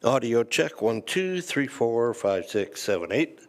Audio check 1, 2, 3, 4, 5, 6, 7, 8.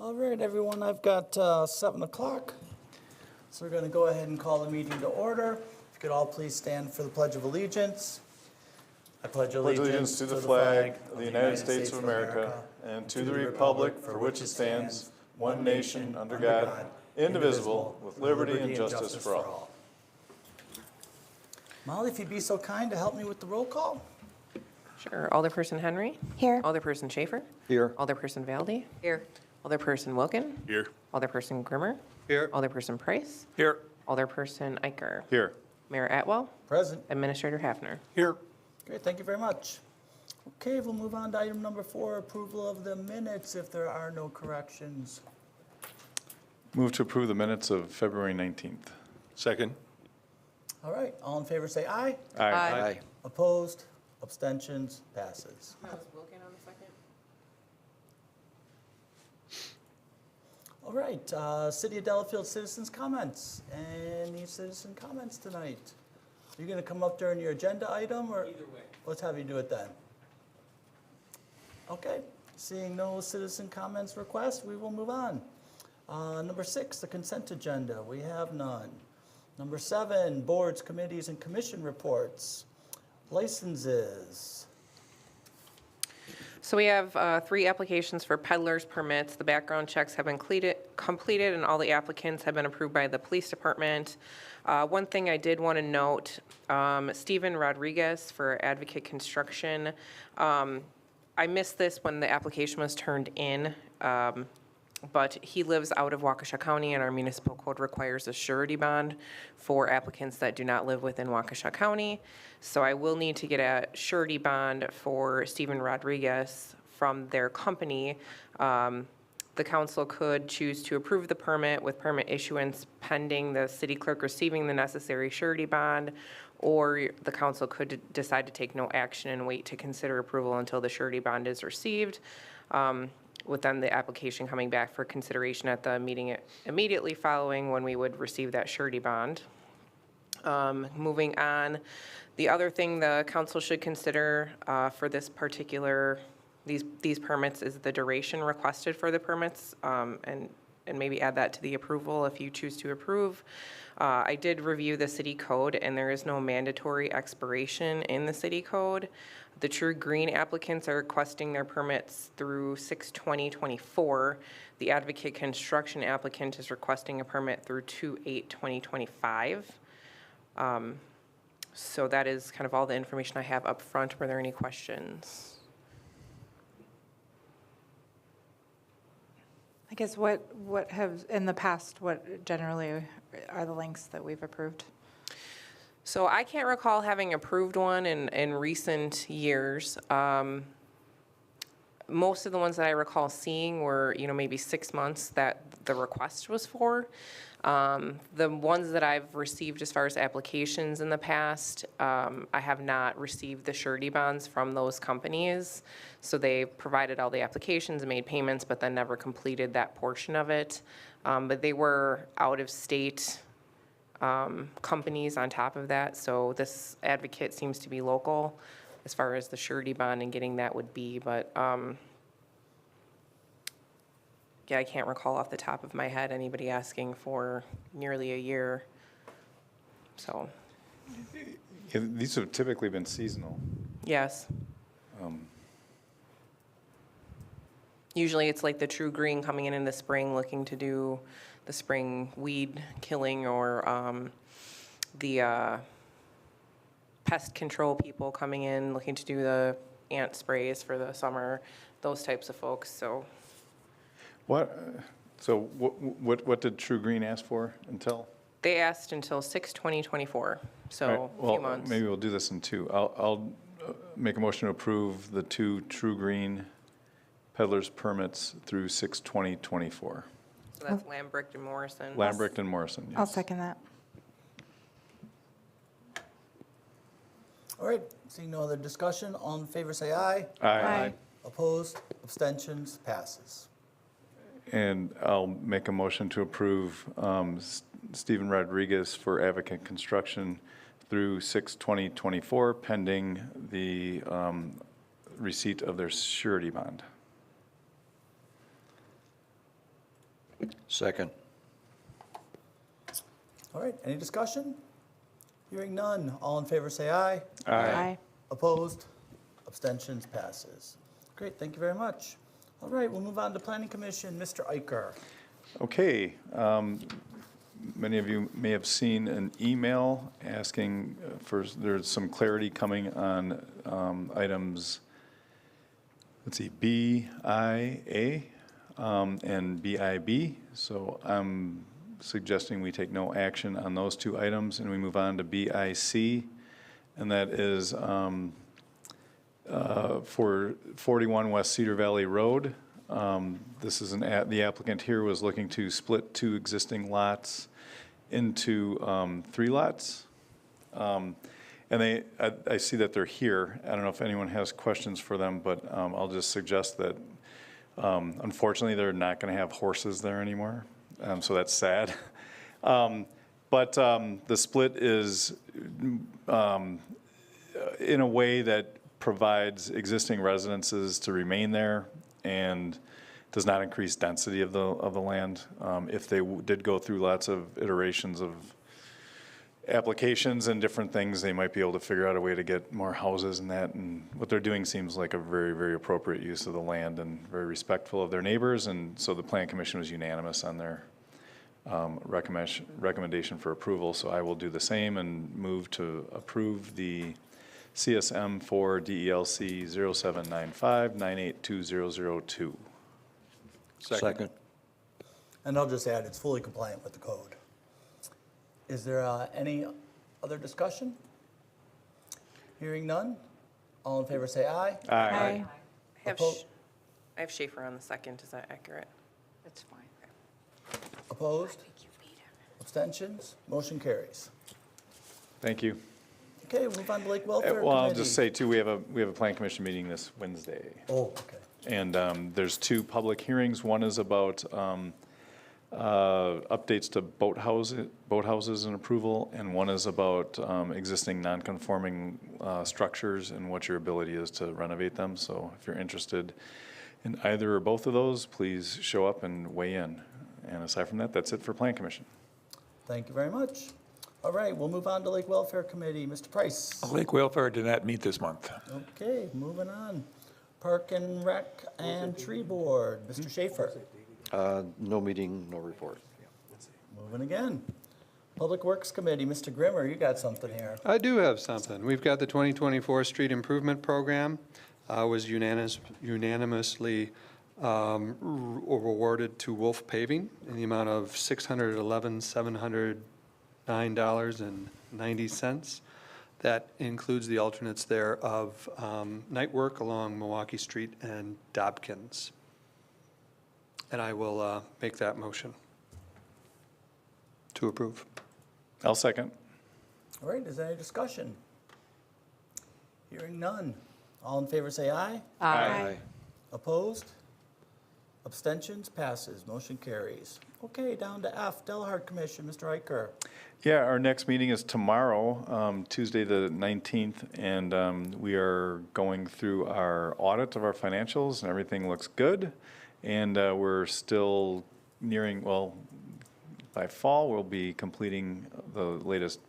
All right, everyone, I've got 7 o'clock, so we're going to go ahead and call the meeting to order. If you could all please stand for the Pledge of Allegiance. I pledge Allegiance to the flag of the United States of America and to the republic for which it stands, one nation, under God, indivisible, with liberty and justice for all. Molly, if you'd be so kind to help me with the roll call. Sure. Alderperson Henry. Here. Alderperson Schaefer. Here. Alderperson Valdy. Here. Alderperson Wilkin. Here. Alderperson Grimmer. Here. Alderperson Price. Here. Alderperson Eicher. Here. Mayor Atwell. Present. Administrator Hafner. Here. Great, thank you very much. Okay, we'll move on to item number 4, approval of the minutes if there are no corrections. Move to approve the minutes of February 19th. Second. All right, all in favor say aye. Aye. Opposed, abstentions, passes. Was Wilkin on the second? All right, City of Delafield citizens' comments. Any citizen comments tonight? Are you going to come up during your agenda item, or? Either way. Let's have you do it then. Okay, seeing no citizen comments requests, we will move on. Number 6, the consent agenda. We have none. Number 7, boards, committees, and commission reports. Licenses. So we have 3 applications for peddlers permits. The background checks have been completed, and all the applicants have been approved by the police department. One thing I did want to note, Stephen Rodriguez for Advocate Construction. I missed this when the application was turned in, but he lives out of Waukesha County, and our municipal code requires a surety bond for applicants that do not live within Waukesha County. So I will need to get a surety bond for Stephen Rodriguez from their company. The council could choose to approve the permit with permit issuance pending the city clerk receiving the necessary surety bond, or the council could decide to take no action and wait to consider approval until the surety bond is received, with then the application coming back for consideration at the meeting immediately following when we would receive that surety bond. Moving on, the other thing the council should consider for this particular, these permits is the duration requested for the permits, and maybe add that to the approval if you choose to approve. I did review the city code, and there is no mandatory expiration in the city code. The True Green applicants are requesting their permits through 6/20/24. The Advocate Construction applicant is requesting a permit through 2/8/2025. So that is kind of all the information I have up front. Were there any questions? I guess what have, in the past, what generally are the lengths that we've approved? So I can't recall having approved one in recent years. Most of the ones that I recall seeing were, maybe 6 months that the request was for. The ones that I've received as far as applications in the past, I have not received the surety bonds from those companies. So they provided all the applications and made payments, but then never completed that portion of it. But they were out-of-state companies on top of that. So this Advocate seems to be local as far as the surety bond and getting that would be. But yeah, I can't recall off the top of my head anybody asking for nearly a year. So, Yeah, these have typically been seasonal. yes. Usually it's like the True Green coming in the spring looking to do the spring weed killing, or the pest control people coming in looking to do the ant sprays for the summer, those types of folks. So What did True Green ask for until? they asked until 6/20/24, so Right, a well, few months. maybe we'll do this in 2. I'll make a motion to approve the 2 True Green peddlers permits through 6/20/24. So that's Lambricht and Morrison. Lambricht and Morrison, yes. I'll second that. All right, seeing no other discussion, all in favor say aye. Aye. Opposed, abstentions, passes. And I'll make a motion to approve Stephen Rodriguez for Advocate Construction through 6/20/24 pending the receipt of their surety bond. Second. All right, any discussion? Hearing none, all in favor say aye. Aye. Opposed, abstentions, passes. Great, thank you very much. All right, we'll move on to Planning Commission, Mr. Iker. Okay, many of you may have seen an email asking for, there's some clarity coming on items, let's see, BIA and BIB. So I'm suggesting we take no action on those 2 items and we move on to BIC, and that is for 41 West Cedar Valley Road. This is the applicant here was looking to split 2 existing lots into 3 lots. And I see that they're here. I don't know if anyone has questions for them, but I'll just suggest that Unfortunately, they're not going to have horses there anymore, so that's sad. But the split is in a way that provides existing residences to remain there and does not increase density of the land. If they did go through lots of iterations of applications and different things, they might be able to figure out a way to get more houses and that. And what they're doing seems like a very, very appropriate use of the land and very respectful of their neighbors. And so the Plan Commission was unanimous on their recommendation for approval. So I will do the same and move to approve the CSM for DELC 0795-982002. Second. And I'll just add, it's fully compliant with the code. Is there any other discussion? Hearing none? All in favor say aye. Aye. I have Schaefer on the second. Is that accurate? That's fine. Opposed? Abstentions? Motion carries. Thank you. Okay, we'll move on to Lake Welfare Committee. Well, I'll just say too, we have a Plan Commission meeting this Wednesday. Oh, okay. And there's two public hearings. One is about updates to boathouses and approval, and one is about existing non-conforming structures and what your ability is to renovate them. So if you're interested in either or both of those, please show up and weigh in. And aside from that, that's it for Plan Commission. Thank you very much. All right, we'll move on to Lake Welfare Committee. Mr. Price. Lake Welfare did not meet this month. Okay, moving on. Park and Rec and Tree Board. Mr. Schaefer. No meeting, no report. Moving again. Public Works Committee. Mr. Grimmer, you got something here. I do have something. We've got the 2024 Street Improvement Program. Was unanimously awarded to Wolf Paving in the amount of $611,709.90. That includes the alternates there of night work along Milwaukee Street and Dobkins. And I will make that motion to approve. I'll second. All right, is there any discussion? Hearing none. All in favor say aye. Aye. Opposed? Abstentions? Passes. Motion carries. Okay, down to F, Delahart Commission. Mr. Hiker. Yeah, our next meeting is tomorrow, Tuesday the 19th, and we are going through our audit of our financials, and everything looks good. And we're still nearing, well, by fall, we'll be completing the latest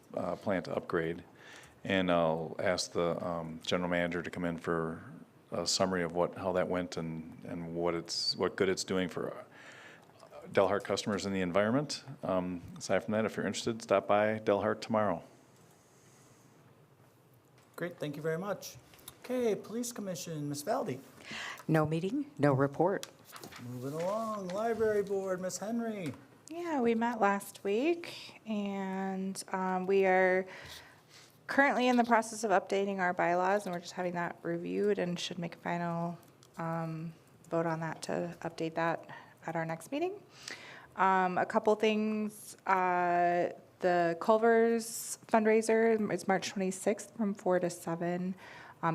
plant upgrade. And I'll ask the general manager to come in for a summary of how that went and what good it's doing for Delahart customers and the environment. Aside from that, if you're interested, stop by Delahart tomorrow. Great, thank you very much. Okay, Police Commission, Ms. Valdy. No meeting, no report. Moving along, Library Board, Ms. Henry. Yeah, we met last week, and we are currently in the process of updating our bylaws, and we're just having that reviewed and should make a final vote on that to update that at our next meeting. A couple things, the Culver's fundraiser is March 26th from 4 to 7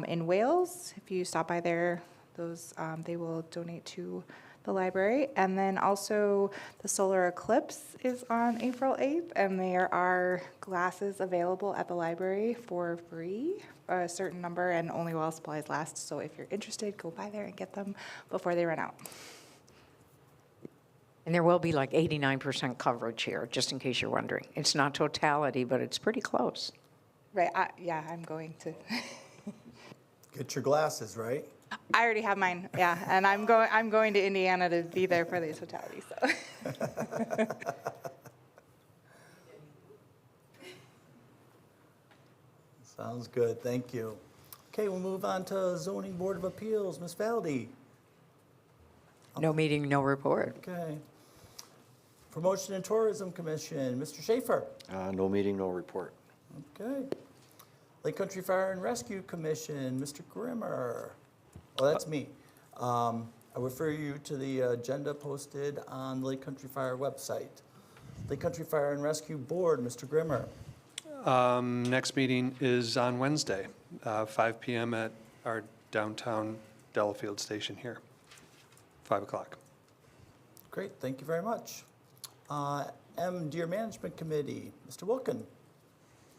in Wales. If you stop by there, those they will donate to the library. And then also the solar eclipse is on April 8th, and there are glasses available at the library for free, a certain number, and only while supplies last. So if you're interested, go by there and get them before they run out. And there will be like 89% coverage here, just in case you're wondering. It's not totality, but it's pretty close. Right, yeah, I'm going to. Get your glasses, right? I already have mine, yeah, and I'm going to Indiana to be there for the totality, so. Sounds good, thank you. Okay, we'll move on to Zoning Board of Appeals, Ms. Valdy. No meeting, no report. Okay. Promotion and Tourism Commission, Mr. Schaefer. No meeting, no report. Okay. Lake Country Fire and Rescue Commission, Mr. Grimmer. Well, that's me. I refer you to the agenda posted on the Lake Country Fire website. Lake Country Fire and Rescue Board, Mr. Grimmer. Next meeting is on Wednesday, 5 p.m. at our downtown Delafield station here. 5 o'clock. Great, thank you very much. Deer Management Committee, Mr. Wilkin.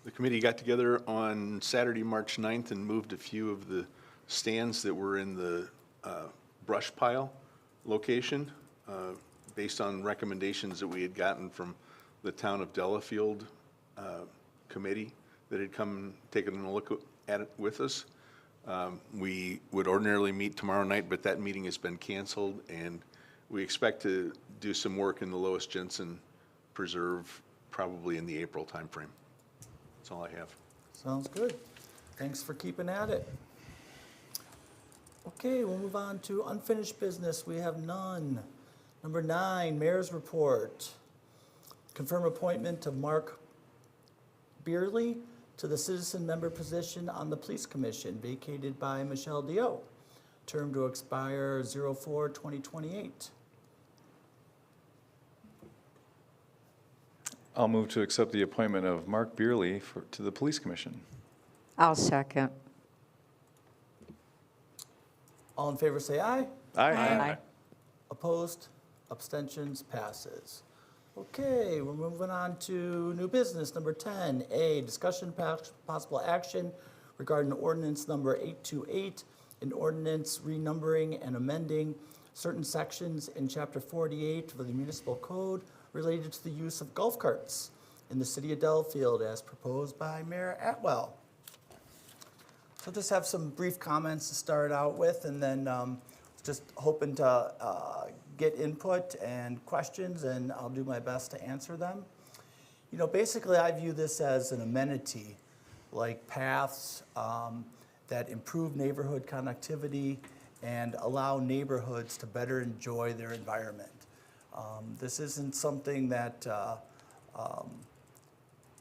The committee got together on Saturday, March 9th, and moved a few of the stands that were in the brush pile location, based on recommendations that we had gotten from the town of Delafield committee that had come and taken a look at it with us. We would ordinarily meet tomorrow night, but that meeting has been canceled, and we expect to do some work in the Lois Jensen Preserve probably in the April timeframe. That's all I have. Sounds good. Thanks for keeping at it. Okay, we'll move on to unfinished business. We have none. Number 9, Mayor's Report. Confirm appointment of Mark Beerley to the citizen member position on the Police Commission, vacated by Michelle Dio. Term to expire 04/2028. I'll move to accept the appointment of Mark Beerley to the Police Commission. I'll second. All in favor say aye. Aye. Opposed? Abstentions? Passes. Okay, we're moving on to new business, number 10A, discussion possible action regarding ordinance number 828, an ordinance renumbering and amending certain sections in chapter 48 of the municipal code related to the use of golf carts in the city of Delafield as proposed by Mayor Atwell. So just have some brief comments to start out with, and then just hoping to get input and questions, and I'll do my best to answer them. You know, basically I view this as an amenity, like paths that improve neighborhood connectivity and allow neighborhoods to better enjoy their environment. This isn't something that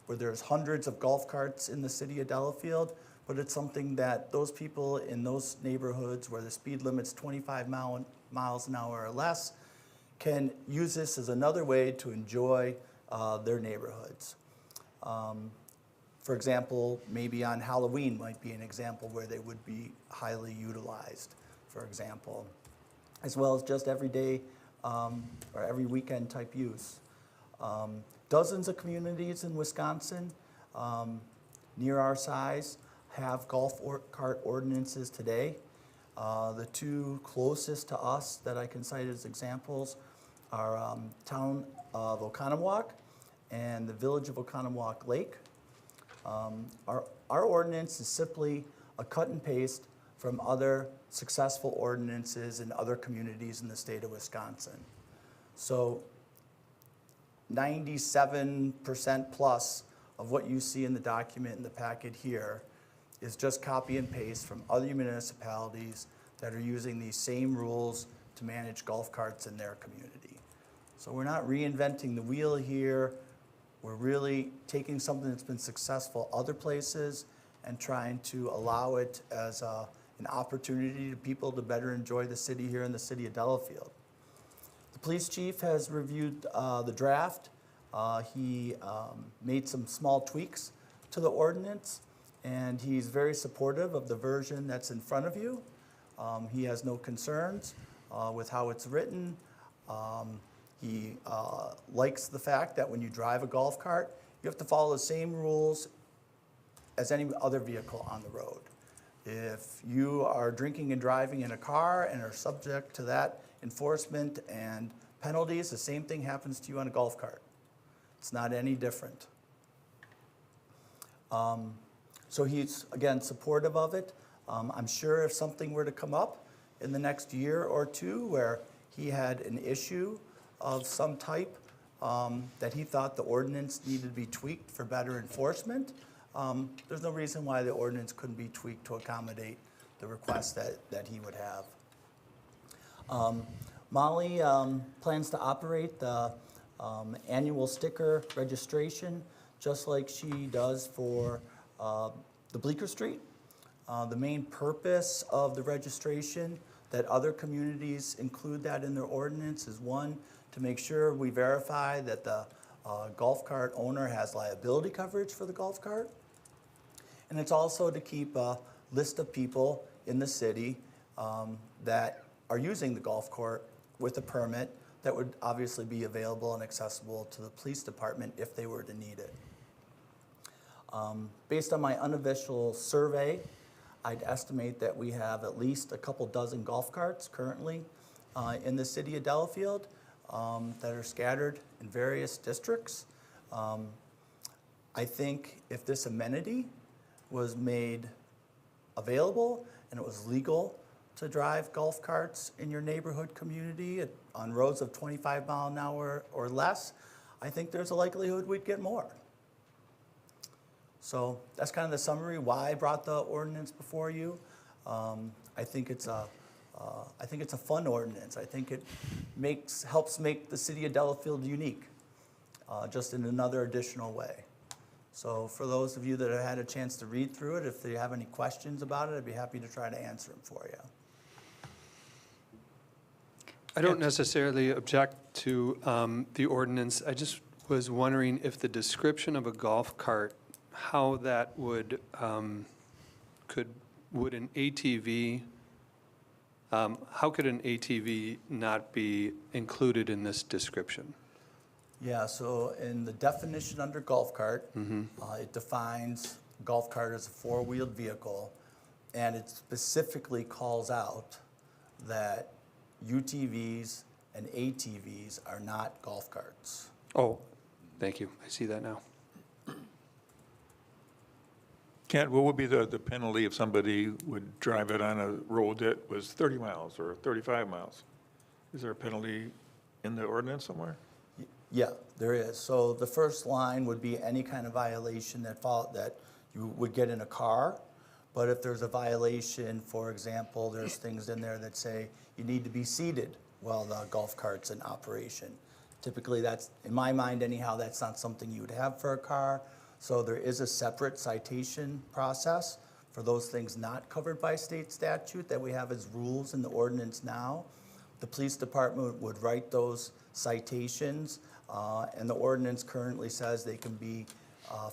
where there's hundreds of golf carts in the city of Delafield, but it's something that those people in those neighborhoods where the speed limit's 25 miles an hour or less can use this as another way to enjoy their neighborhoods. For example, maybe on Halloween might be an example where they would be highly utilized, for example, as well as just every day or every weekend type use. Dozens of communities in Wisconsin near our size have golf cart ordinances today. The two closest to us that I can cite as examples are town of Oconomowoc and the village of Oconomowoc Lake. Our ordinance is simply a cut and paste from other successful ordinances in other communities in the state of Wisconsin. So 97% plus of what you see in the document in the packet here is just copy and paste from other municipalities that are using these same rules to manage golf carts in their community. So we're not reinventing the wheel here. We're really taking something that's been successful other places and trying to allow it as an opportunity to people to better enjoy the city here in the city of Delafield. The police chief has reviewed the draft. He made some small tweaks to the ordinance, and he's very supportive of the version that's in front of you. He has no concerns with how it's written. He likes the fact that when you drive a golf cart, you have to follow the same rules as any other vehicle on the road. If you are drinking and driving in a car and are subject to that enforcement and penalties, the same thing happens to you on a golf cart. It's not any different. So he's, again, supportive of it. I'm sure if something were to come up in the next year or two where he had an issue of some type that he thought the ordinance needed to be tweaked for better enforcement, there's no reason why the ordinance couldn't be tweaked to accommodate the request that he would have. Molly plans to operate the annual sticker registration just like she does for the Bleecker Street. The main purpose of the registration that other communities include that in their ordinance is, one, to make sure we verify that the golf cart owner has liability coverage for the golf cart. And it's also to keep a list of people in the city that are using the golf with a permit that would obviously be available and accessible to the police department if they were to need it. Based on my unofficial survey, I'd estimate that we have at least a couple dozen golf carts currently in the city of Delafield that are scattered in various districts. I think if this amenity was made available and it was legal to drive golf carts in your neighborhood community on roads of 25 mile an hour or less, I think there's a likelihood we'd get more. So that's kind of the summary why I brought the ordinance before you. I think it's a fun ordinance. I think it helps make the city of Delafield unique, just in another additional way. So for those of you that have had a chance to read through it, if you have any questions about it, I'd be happy to try to answer them for you. I don't necessarily object to the ordinance. I just was wondering if the description of a golf cart, how that would an ATV, how could an ATV not be included in this description? Yeah, so in the definition under golf cart, it defines golf cart as a four-wheeled vehicle, and it specifically calls out that UTVs and ATVs are not golf carts. Oh, thank you. I see that now. Kent, what would be the penalty if somebody would drive it on a road that was 30 miles or 35 miles? Is there a penalty in the ordinance somewhere? Yeah, there is. So the first line would be any kind of violation that you would get in a car. But if there's a violation, for example, there's things in there that say you need to be seated while the golf cart's in operation. Typically, that's, in my mind anyhow, that's not something you would have for a car. So there is a separate citation process for those things not covered by state statute that we have as rules in the ordinance now. The police department would write those citations, and the ordinance currently says they can be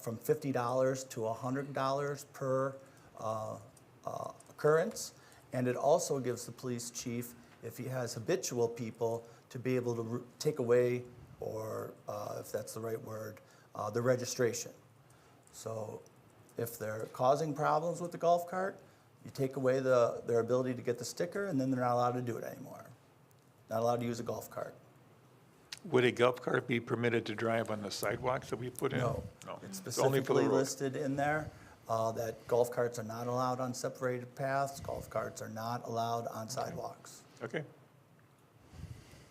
from $50 to $100 per occurrence. And it also gives the police chief, if he has habitual people, to be able to take away, or if that's the right word, the registration. So if they're causing problems with the golf cart, you take away their ability to get the sticker, and then they're not allowed to do it anymore. Not allowed to use a golf cart. Would a golf cart be permitted to drive on the sidewalks that we put in? No. It's It's only for the specifically road. listed in there that golf carts are not allowed on separated paths. Golf carts are not allowed on sidewalks. Okay.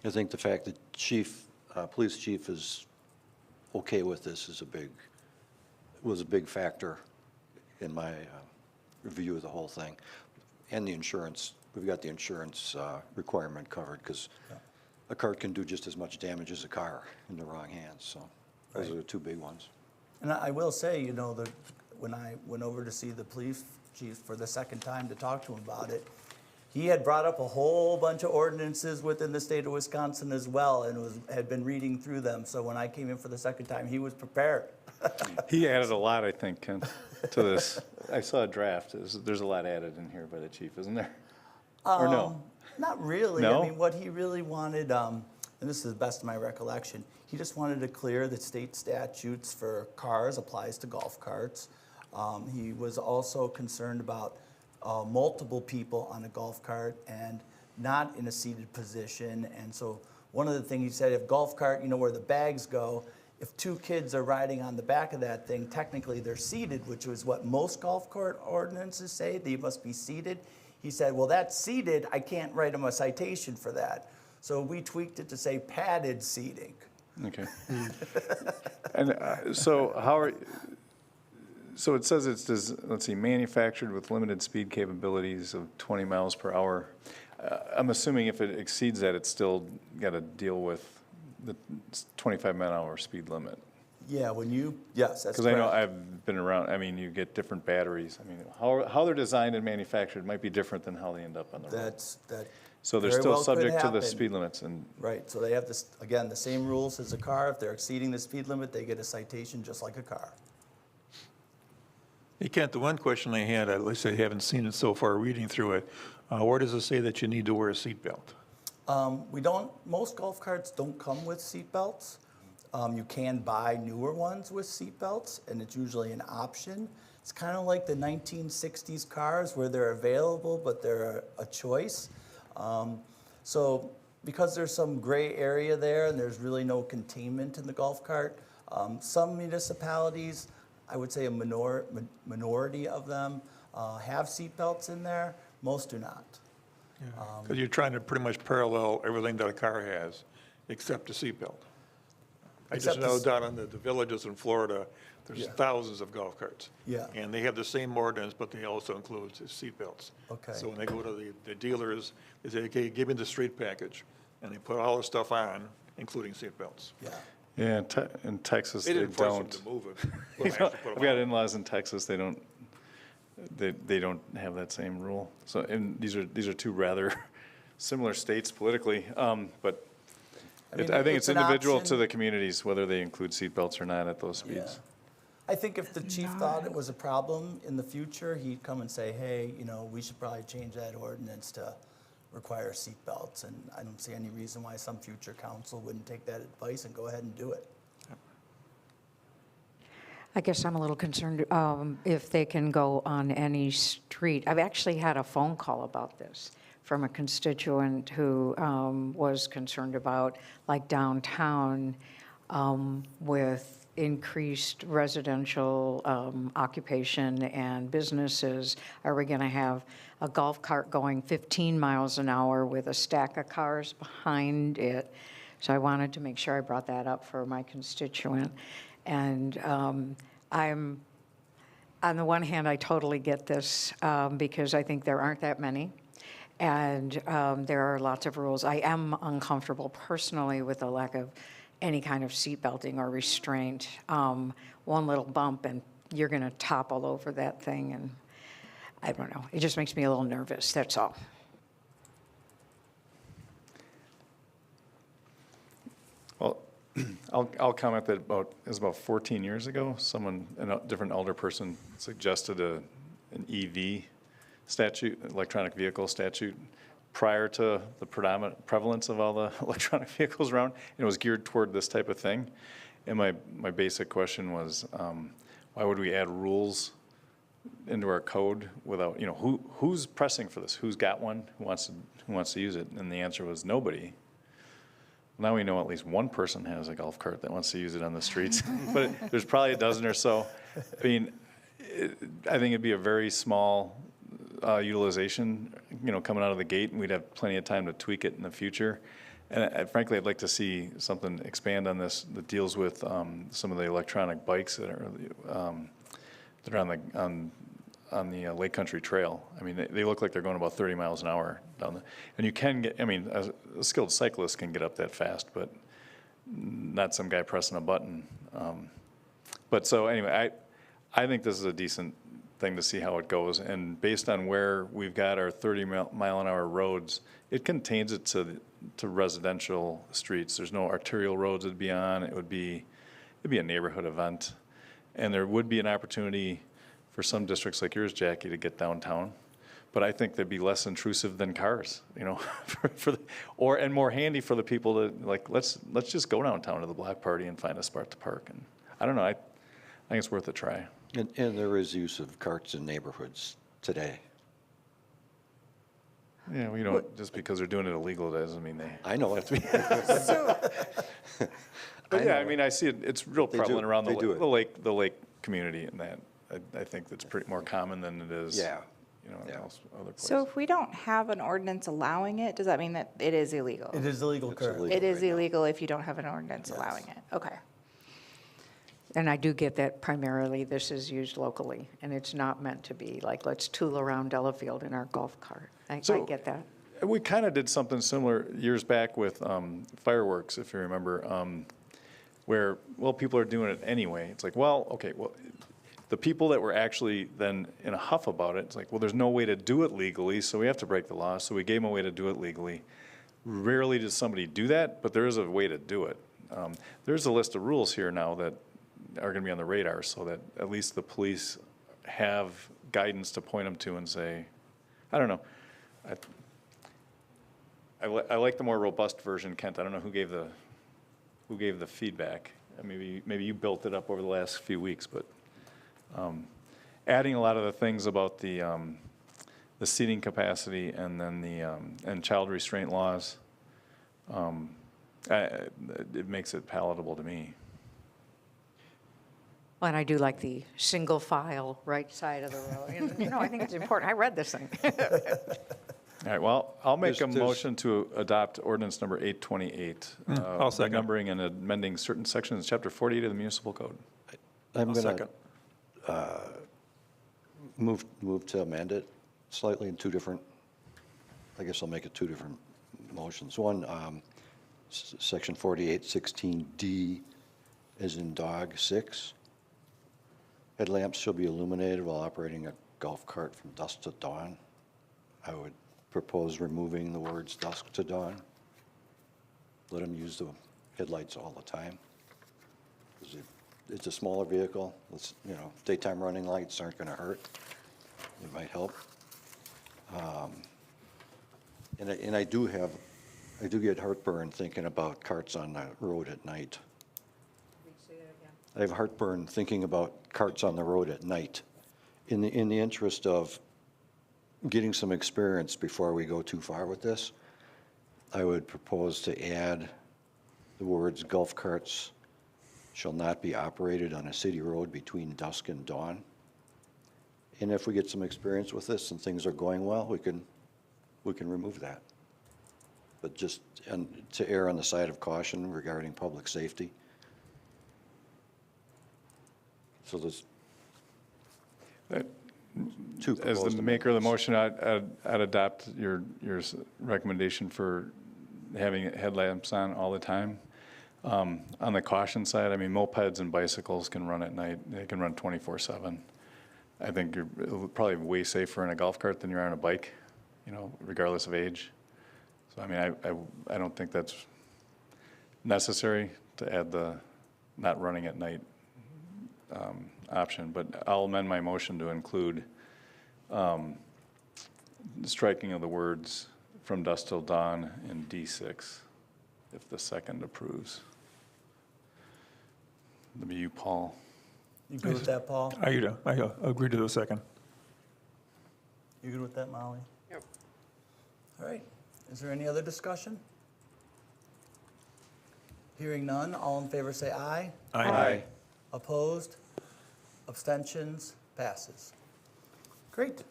I think the fact that police chief is okay with this was a big factor in my review of the whole thing. And the insurance, we've got the insurance requirement covered, because a cart can do just as much damage as a car in the wrong hands, so those are the two big ones. And I will say, you know, when I went over to see the police chief for the second time to talk to him about it, he had brought up a whole bunch of ordinances within the state of Wisconsin as well, and had been reading through them. So when I came in for the second time, he was prepared. He added a lot, I think, Ken, to this. I saw a draft. There's a lot added in here by the chief, isn't there? Or no? Not really. No? I mean, what he really wanted, and this is the best of my recollection, he just wanted to clear that state statutes for cars applies to golf carts. He was also concerned about multiple people on a golf cart and not in a seated position. And so one of the things he said, if golf cart, you know, where the bags go, if two kids are riding on the back of that thing, technically they're seated, which is what most golf cart ordinances say, they must be seated. He said, well, that's seated, I can't write them a citation for that. So we tweaked it to say padded seating. Okay. And so it says let's see, manufactured with limited speed capabilities of 20 miles per hour. I'm assuming if it exceeds that, it's still got to deal with the 25 mile an hour speed limit. Yeah, yes, that's correct. Because I know I've been around, I mean, you get different batteries. I mean, how they're designed and manufactured might be different than how they end up on the road. So they're very still well could subject to the happen. speed limits and. Right, so they have this, again, the same rules as a car. If they're exceeding the speed limit, they get a citation just like a car. Hey, Kent, the one question I had, at least I haven't seen it so far reading through it, where does it say that you need to wear a seatbelt? Most golf carts don't come with seat belts. You can buy newer ones with seat belts, and it's usually an option. It's kind of like the 1960s cars where they're available, but they're a choice. So because there's some gray area there and there's really no containment in the golf cart, some municipalities, I would say a minority of them, have seat belts in there. Most do not. Because you're trying to pretty much parallel everything that a car has, except the seatbelt. I just Except the know s- down in the villages in Florida, there's Yeah. thousands of golf carts. Yeah. And they have the same ordinance, but they also include the seatbelts. Okay. So when they go to the dealers, they say, okay, give me the street package. And they put all the stuff on, including seatbelts. Yeah. Yeah, in Texas, They they didn't force them don't. to move it. You but they know, actually put I've 'em got on. in-laws in Texas, they don't have that same rule. So, and these are two rather similar states politically, but I mean, I think it's it's an individual to option. the communities, whether they include seatbelts or not at those Yeah. speeds. I think if the chief thought it was a problem in the future, he'd come and say, hey, we should probably change that ordinance to require seatbelts. And I don't see any reason why some future council wouldn't take that advice and go ahead and do it. I guess I'm a little concerned if they can go on any street. I've actually had a phone call about this from a constituent who was concerned about, like downtown, with increased residential occupation and businesses. Are we going to have a golf cart going 15 miles an hour with a stack of cars behind it? So I wanted to make sure I brought that up for my constituent. And I'm, on the one hand, I totally get this because I think there aren't that many. And there are lots of rules. I am uncomfortable personally with the lack of any kind of seat belting or restraint. One little bump and you're going to topple over that thing. And I don't know. It just makes me a little nervous, that's all. Well, I'll comment that it was about 14 years ago, a different elder person suggested an EV statute, electronic vehicle statute, prior to the predominant prevalence of all the electronic vehicles around, and it was geared toward this type of thing. And my basic question was, why would we add rules into our code without, who's pressing for this? Who's got one? Who wants to use it? And the answer was nobody. Now we know at least one person has a golf cart that wants to use it on the streets, but there's probably a dozen or so. I mean, I think it'd be a very small utilization, coming out of the gate, and we'd have plenty of time to tweak it in the future. And frankly, I'd like to see something expand on this that deals with some of the electronic bikes that are on the Lake Country Trail. I mean, they look like they're going about 30 miles an hour down and you can get, a skilled cyclist can get up that fast, but not some guy pressing a button. But so anyway, I think this is a decent thing to see how it goes. And based on where we've got our 30-mile-an-hour roads, it contains it to residential streets. There's no arterial roads it'd be on. It'd be a neighborhood event. And there would be an opportunity for some districts like yours, Jackie, to get downtown. But I think they'd be less intrusive than cars, and more handy for the people to, let's just go downtown to the block party and find a spot to park. And I don't know, I think it's worth a try. And there is use of carts in neighborhoods today. Yeah, we don't, just because they're doing it illegal doesn't mean they. I know it. But yeah, I see it, it's real They do. prevalent around They do it. the lake community, and that, I think that's pretty more common than it is. Yeah. In Yeah. other places. So if we don't have an ordinance allowing it, does that mean that it is illegal? It is illegal It's currently. illegal. It is right now. illegal if you don't have an ordinance allowing it? Okay. And I do get that primarily this is used locally, and it's not meant to be like, let's tool around Delafield in our golf cart. I So- get that. We kind of did something similar years back with fireworks, if you remember, where, people are doing it anyway. It's like, the people that were actually then in a huff about it, it's like, there's no way to do it legally, so we have to break the law. So we gave them a way to do it legally. Rarely does somebody do that, but there is a way to do it. There's a list of rules here now that are going to be on the radar, so that at least the police have guidance to point them to and say, I don't know. I like the more robust version, Kent. I don't know who gave the feedback. Maybe you built it up over the last few weeks, but adding a lot of the things about the seating capacity and then and child restraint laws, it makes it palatable to me. Well, and I do like the single file right side of the road. You know, I think it's important. I read this thing. All right, well, I'll make a There's- motion to adopt ordinance number 828. I'll second. Numbering and amending certain sections of chapter 48 of the municipal code. I'm I'll going second. to move to amend it slightly in two different, I guess I'll make it two different motions. One, section 4816D as in dog 6. Headlamps shall be illuminated while operating a golf cart from dusk to dawn. I would propose removing the words dusk to dawn. Let them use the headlights all the time. 'Cause it's a smaller vehicle. Daytime running lights aren't going to hurt. It might help. And I do get heartburn thinking about carts on the road at night. I have heartburn thinking about carts on the road at night. In the interest of getting some experience before we go too far with this, I would propose to add the words golf carts shall not be operated on a city road between dusk and dawn. And if we get some experience with this and things are going well, we can remove that. But just to err on the side of caution regarding public safety. So there's two As proposed the maker of the amendments. motion, I'd adopt your recommendation for having headlamps on all the time. On the caution side, mopeds and bicycles can run at night. They can run 24/7. I think you're probably way safer in a golf cart than you are on a bike, regardless of age. So, I don't think that's necessary to add the not running at night option, but I'll amend my motion to include the striking of the words from dusk till dawn in D6, if the second approves. That'd be you, Paul. You good with that, Paul? I agree to the second. You good with that, Molly? Yep. All right. Is there any other discussion? Hearing none, all in favor say aye. Aye. Opposed? Abstentions? Passes. Great.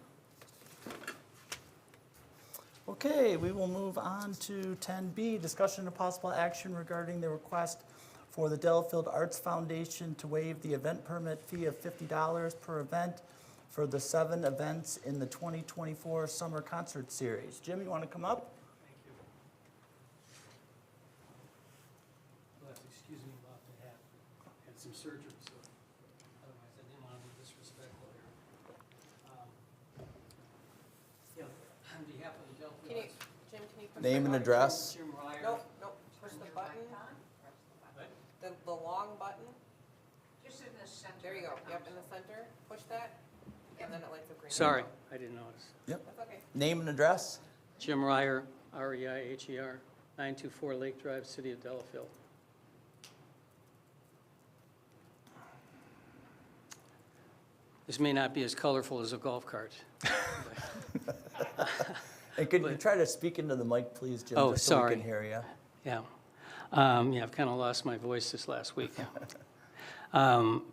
Okay, we will move on to 10B, discussion of possible action regarding the request for the Delafield Arts Foundation to waive the event permit fee of $50 per event for the 7 events in the 2024 Summer Concert Series. Jim, you want to come up? You'll have to excuse me about that. Had some surgery, so otherwise I didn't want to be disrespectful here. On behalf of the Delafield Arts. Jim, can you push Name the and button? address. Jim Ryer. Nope, push the button. The long button. Just in the center. There you go, yep, in the center, push that, and then it lights up green. Sorry, I didn't notice. Yep. That's okay. Name and address? Jim Ryer, R-E-I-H-E-R, 924 Lake Drive, City of Delafield. This may not be as colorful as a golf cart. And could you try to speak into the mic, please, Jim? Oh, just so we sorry. can hear you. Yeah. I've kind of lost my voice this last week. But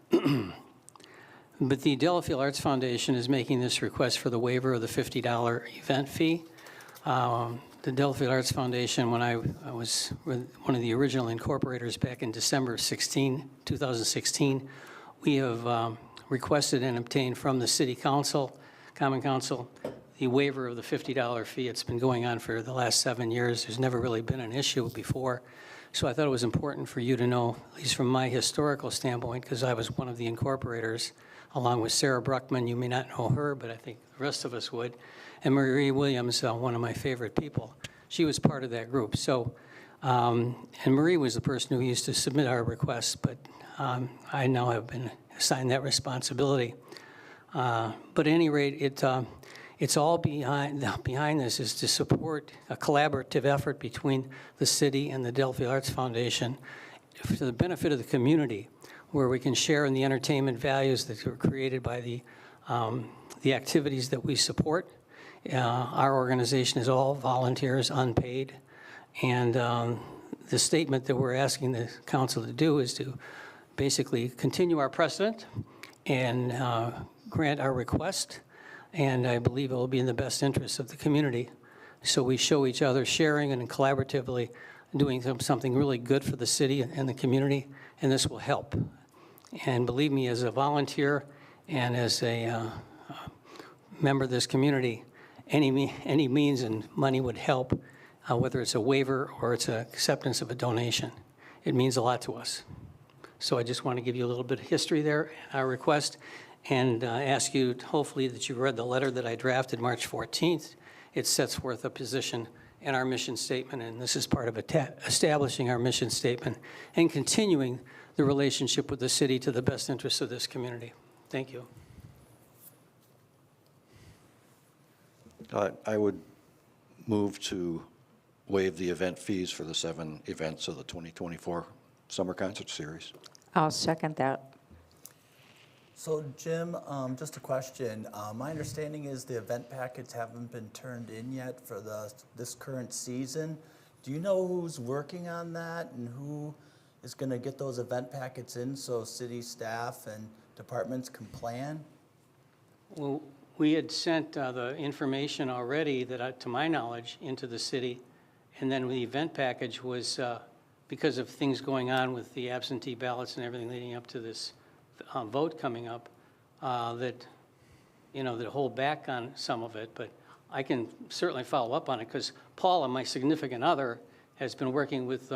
the Delafield Arts Foundation is making this request for the waiver of the $50 event fee. The Delafield Arts Foundation, when I was one of the original incorporators back in December 2016, we have requested and obtained from the City Council, Common Council, the waiver of the $50 fee. It's been going on for the last 7 years. There's never really been an issue before. So I thought it was important for you to know, at least from my historical standpoint, because I was one of the incorporators, along with Sarah Bruckman. You may not know her, but I think the rest of us would. And Marie Williams, one of my favorite people. She was part of that group. So, and Marie was the person who used to submit our requests, but I now have been assigned that responsibility. But at any rate, It's all behind this is to support a collaborative effort between the city and the Delafield Arts Foundation for the benefit of the community, where we can share in the entertainment values that were created by the activities that we support. Our organization is all volunteers, unpaid, and the statement that we're asking the council to do is to basically continue our precedent and grant our request, and I believe it will be in the best interest of the community. So we show each other sharing and collaboratively doing something really good for the city and the community, and this will help. And believe me, as a volunteer and as a member of this community, any means and money would help, whether it's a waiver or it's an acceptance of a donation. It means a lot to us. So I just want to give you a little bit of history there, our request, and ask you, hopefully, that you read the letter that I drafted March 14th. It sets forth a position in our mission statement, and this is part of establishing our mission statement and continuing the relationship with the city to the best interests of this community. Thank you. I would move to waive the event fees for the 7 events of the 2024 Summer Concert Series. I'll second that. So Jim, just a question. My understanding is the event packets haven't been turned in yet for this current season. Do you know who's working on that and who is going to get those event packets in so city staff and departments can plan? Well, we had sent the information already that, to my knowledge, into the city, and then the event package was, because of things going on with the absentee ballots and everything leading up to this vote coming up, that hold back on some of it, but I can certainly follow up on it, because Paula, my significant other, has been working with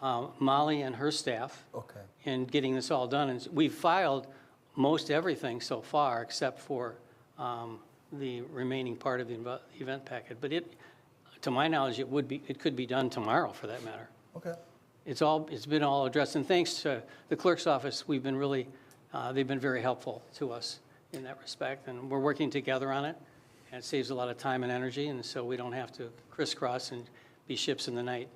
Molly and her staff Okay. in getting this all done, and we've filed most everything so far, except for the remaining part of the event packet. But to my knowledge, it could be done tomorrow, for that matter. Okay. It's been all addressed, and thanks to the clerk's office, we've been really, they've been very helpful to us in that respect, and we're working together on it, and it saves a lot of time and energy, and so we don't have to crisscross and be ships in the night.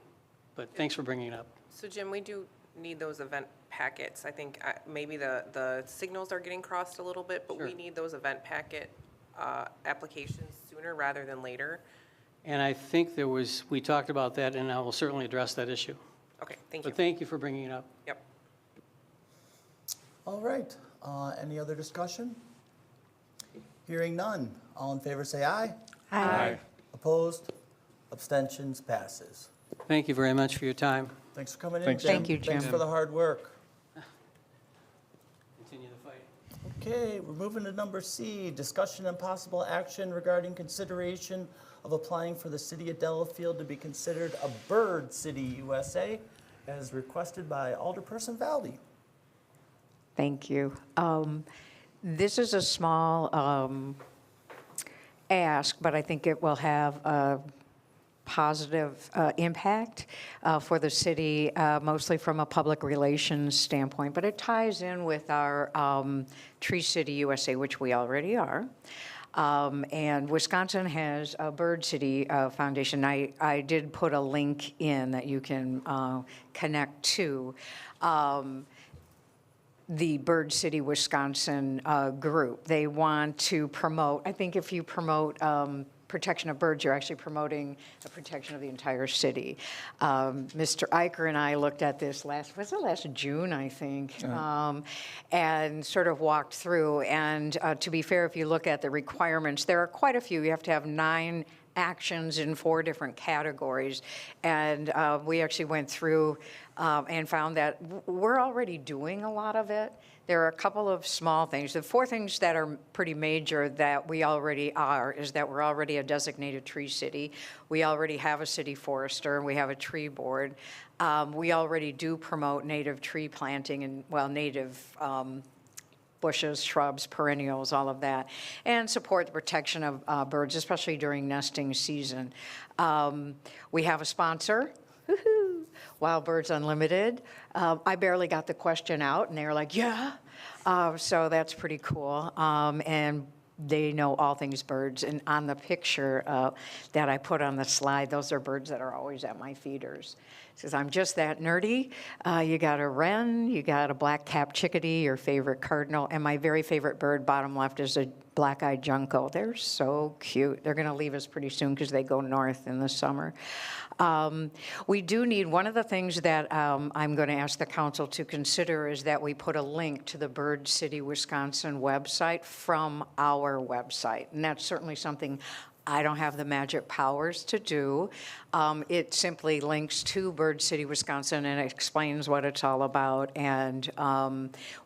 But thanks for bringing it up. So Jim, we do need those event packets. I think maybe the signals are getting crossed a little bit, but we Sure. need those event packet applications sooner rather than later. And I think we talked about that, and I will certainly address that issue. Okay, thank you. But thank you for bringing it up. Yep. All right. Any other discussion? Hearing none. All in favor say aye. Aye. Opposed? Abstentions? Passes. Thank you very much for your time. Thanks for coming in, Thanks, Jim. Thank you, Thanks Jim. for the hard work. Continue the fight. Okay, we're moving to number C, discussion and possible action regarding consideration of applying for the city of Delafield to be considered a bird city USA as requested by Alderperson Valdey. Thank you. This is a small ask, but I think it will have a positive impact for the city, mostly from a public relations standpoint. But it ties in with our Tree City USA, which we already are. And Wisconsin has a Bird City Foundation. I did put a link in that you can connect to. The Bird City Wisconsin group. They want to promote, I think if you promote protection of birds, you're actually promoting the protection of the entire city. Mr. Eicher and I looked at this last June, I think, and sort of walked through. And to be fair, if you look at the requirements, there are quite a few. You have to have 9 actions in 4 different categories. And we actually went through and found that we're already doing a lot of it. There are a couple of small things. The 4 things that are pretty major that we already are is that we're already a designated tree city. We already have a city forester. We have a tree board. We already do promote native tree planting and, well, native bushes, shrubs, perennials, all of that, and support the protection of birds, especially during nesting season. We have a sponsor, woohoo, Wild Birds Unlimited. I barely got the question out, and they were like, yeah. So that's pretty cool. And they know all things birds. And on the picture that I put on the slide, those are birds that are always at my feeders. It says, I'm just that nerdy. You got a wren, you got a black-capped chickadee, your favorite cardinal, and my very favorite bird, bottom left, is a black-eyed junco. They're so cute. They're going to leave us pretty soon because they go north in the summer. We do need, one of the things that I'm going to ask the council to consider is that we put a link to the Bird City, Wisconsin website from our website. And that's certainly something I don't have the magic powers to do. It simply links to Bird City, Wisconsin, and explains what it's all about. And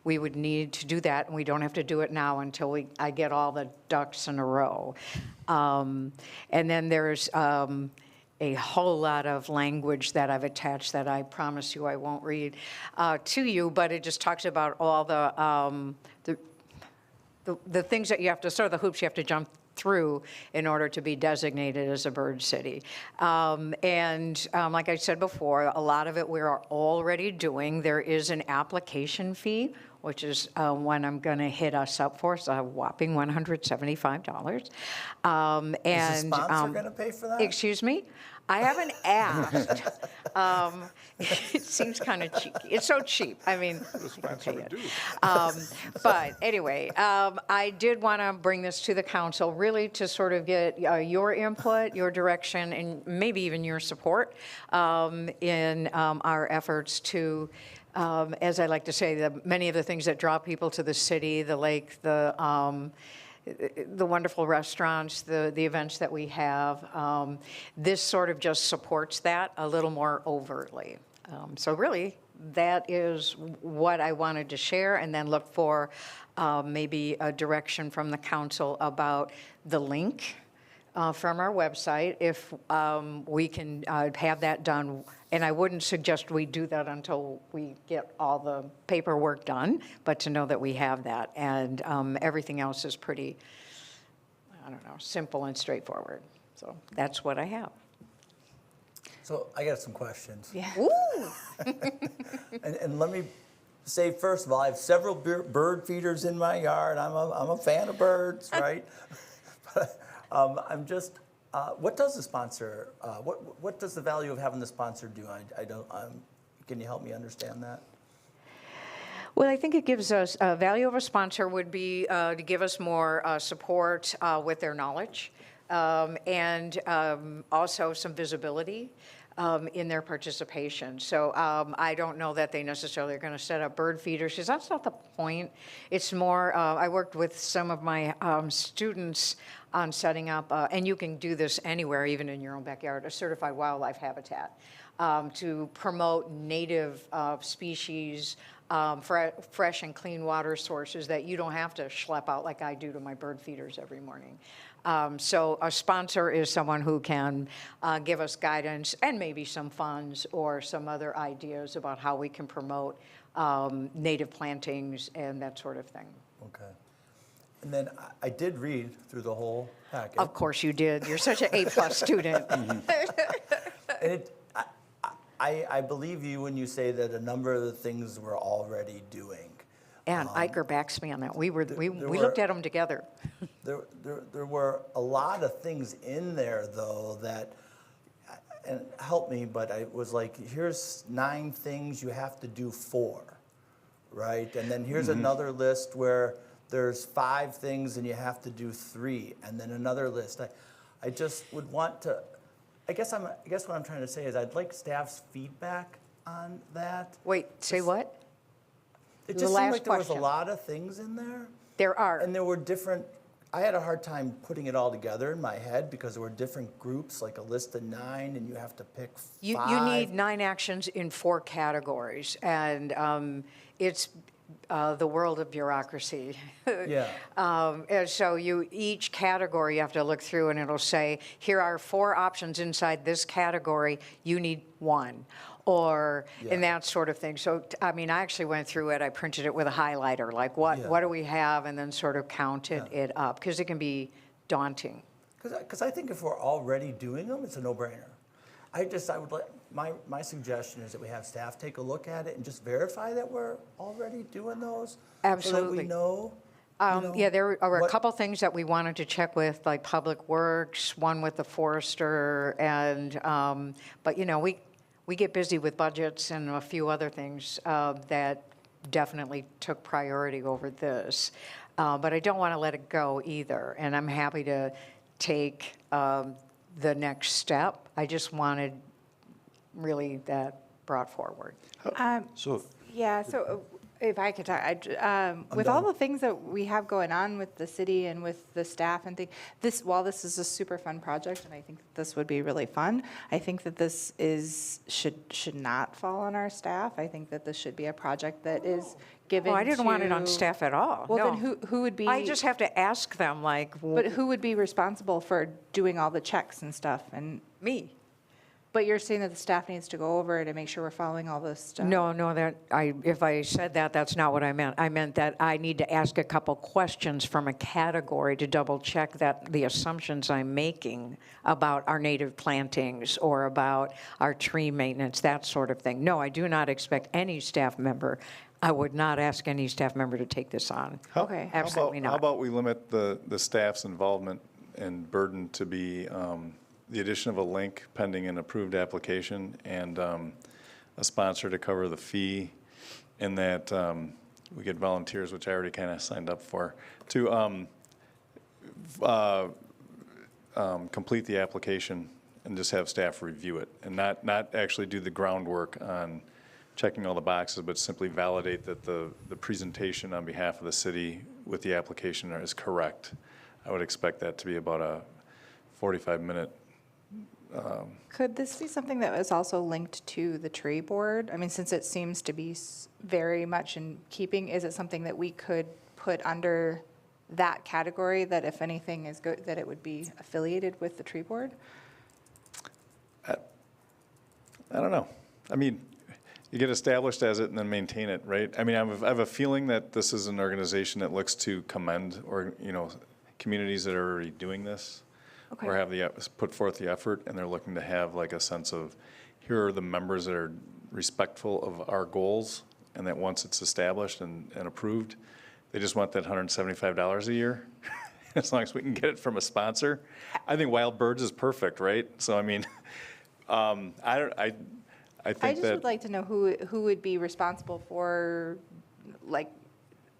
we would need to do that, and we don't have to do it now until I get all the ducks in a row. And then there's a whole lot of language that I've attached that I promise you I won't read to you, but it just talks about all the things that you have to, sort of the hoops you have to jump through in order to be designated as a bird city. Like I said before, a lot of it we are already doing. There is an application fee, which is one I'm going to hit us up for, so a whopping $175. Is the sponsor going to pay for that? Excuse me? I haven't asked. It seems kind of cheap. It's so cheap. I mean, I can pay it. But anyway, I did want to bring this to the council, really to sort of get your input, your direction, and maybe even your support in our efforts to, as I like to say, many of the things that draw people to the city, the lake, the wonderful restaurants, the events that we have. This sort of just supports that a little more overtly. So really, that is what I wanted to share, and then look for maybe a direction from the council about the link from our website, if we can have that done. And I wouldn't suggest we do that until we get all the paperwork done, but to know that we have that. And everything else is pretty, I don't know, simple and straightforward. So that's what I have. So I got some questions. Yeah. Ooh. and let me say, first of all, I have several bird feeders in my yard. I'm a fan of birds, right? But I'm just, what does the sponsor, what does the value of having the sponsor do? I don't, can you help me understand that? Well, I think it gives us, value of a sponsor would be to give us more support with their knowledge, and also some visibility in their participation. So I don't know that they necessarily are going to set up bird feeders, because that's not the point. It's more, I worked with some of my students on setting up, and you can do this anywhere, even in your own backyard, a certified wildlife habitat, to promote native species, fresh and clean water sources that you don't have to schlep out like I do to my bird feeders every morning. So a sponsor is someone who can give us guidance and maybe some funds or some other ideas about how we can promote native plantings and that sort of thing. Okay. And then I did read through the whole packet. Of course you did. You're such an A+ student. And I believe you when you say that a number of the things we're already doing. And Iker backs me on that. We looked at them together. There were a lot of things in there, though, that, and help me, but I was like, here's 9 things you have to do 4, right? And then here's another list where there's 5 things and you have to do 3, and then another list. I just would want to, I guess what I'm trying to say is I'd like staff's feedback on that. Wait, say what? It The just seemed last like there was a question. lot of things in there. There are. And there were different, I had a hard time putting it all together in my head because there were different groups, like a list of 9, and you have to pick 5. You need 9 actions in 4 categories, and it's the world of bureaucracy. Yeah. And so each category you have to look through, and it'll say, here are 4 options inside this category, you need 1. Or, and that sort of thing. So, I mean, I actually went through it, I printed it with a highlighter, like what do we have, and then sort of counted it up, because it can be daunting. Because I think if we're already doing them, it's a no-brainer. I would like, my suggestion is that we have staff take a look at it and just verify that we're already doing those. So that Absolutely. we know. Yeah, there are a what- couple things that we wanted to check with, like Public Works, one with the forester, and, but, we get busy with budgets and a few other things that definitely took priority over this. But I don't want to let it go either, and I'm happy to take the next step. I just wanted really that brought forward. So Yeah, so if I could talk, with all the things that we have going on with the city and with the staff and things, while this is a super fun project, and I think that this would be really fun, I think that this should not fall on our staff. I think that this should be a project that is given Well, I didn't want it on to- staff at all. Well, then no. who would be? I just have to ask them, like, But who would be responsible for doing all the checks and stuff? And, me. but you're saying that the staff needs to go over it and make sure we're following all this stuff? No, if I said that, that's not what I meant. I meant that I need to ask a couple questions from a category to double check that the assumptions I'm making about our native plantings or about our tree maintenance, that sort of thing. No, I do not expect any staff member, I would not ask any staff member to take this on. Okay. Absolutely How not. about we limit the staff's involvement and burden to be the addition of a link pending an approved application and a sponsor to cover the fee, and that we get volunteers, which I already kind of signed up for, to complete the application and just have staff review it and not actually do the groundwork on checking all the boxes, but simply validate that the presentation on behalf of the city with the application is correct. I would expect that to be about a 45-minute. Could this be something that was also linked to the tree board? I mean, since it seems to be very much in keeping, is it something that we could put under that category, that if anything is good, that it would be affiliated with the tree board? I don't know. I mean, you get established as it and then maintain it, right? I mean, I have a feeling that this is an organization that looks to commend communities that are already doing this. Okay. Or have put forth the effort, and they're looking to have like a sense of, here are the members that are respectful of our goals, and that once it's established and approved, they just want that $175 a year, as long as we can get it from a sponsor. I think Wild Birds is perfect, right? So, I mean, I think I just that. would like to know who would be responsible for, like,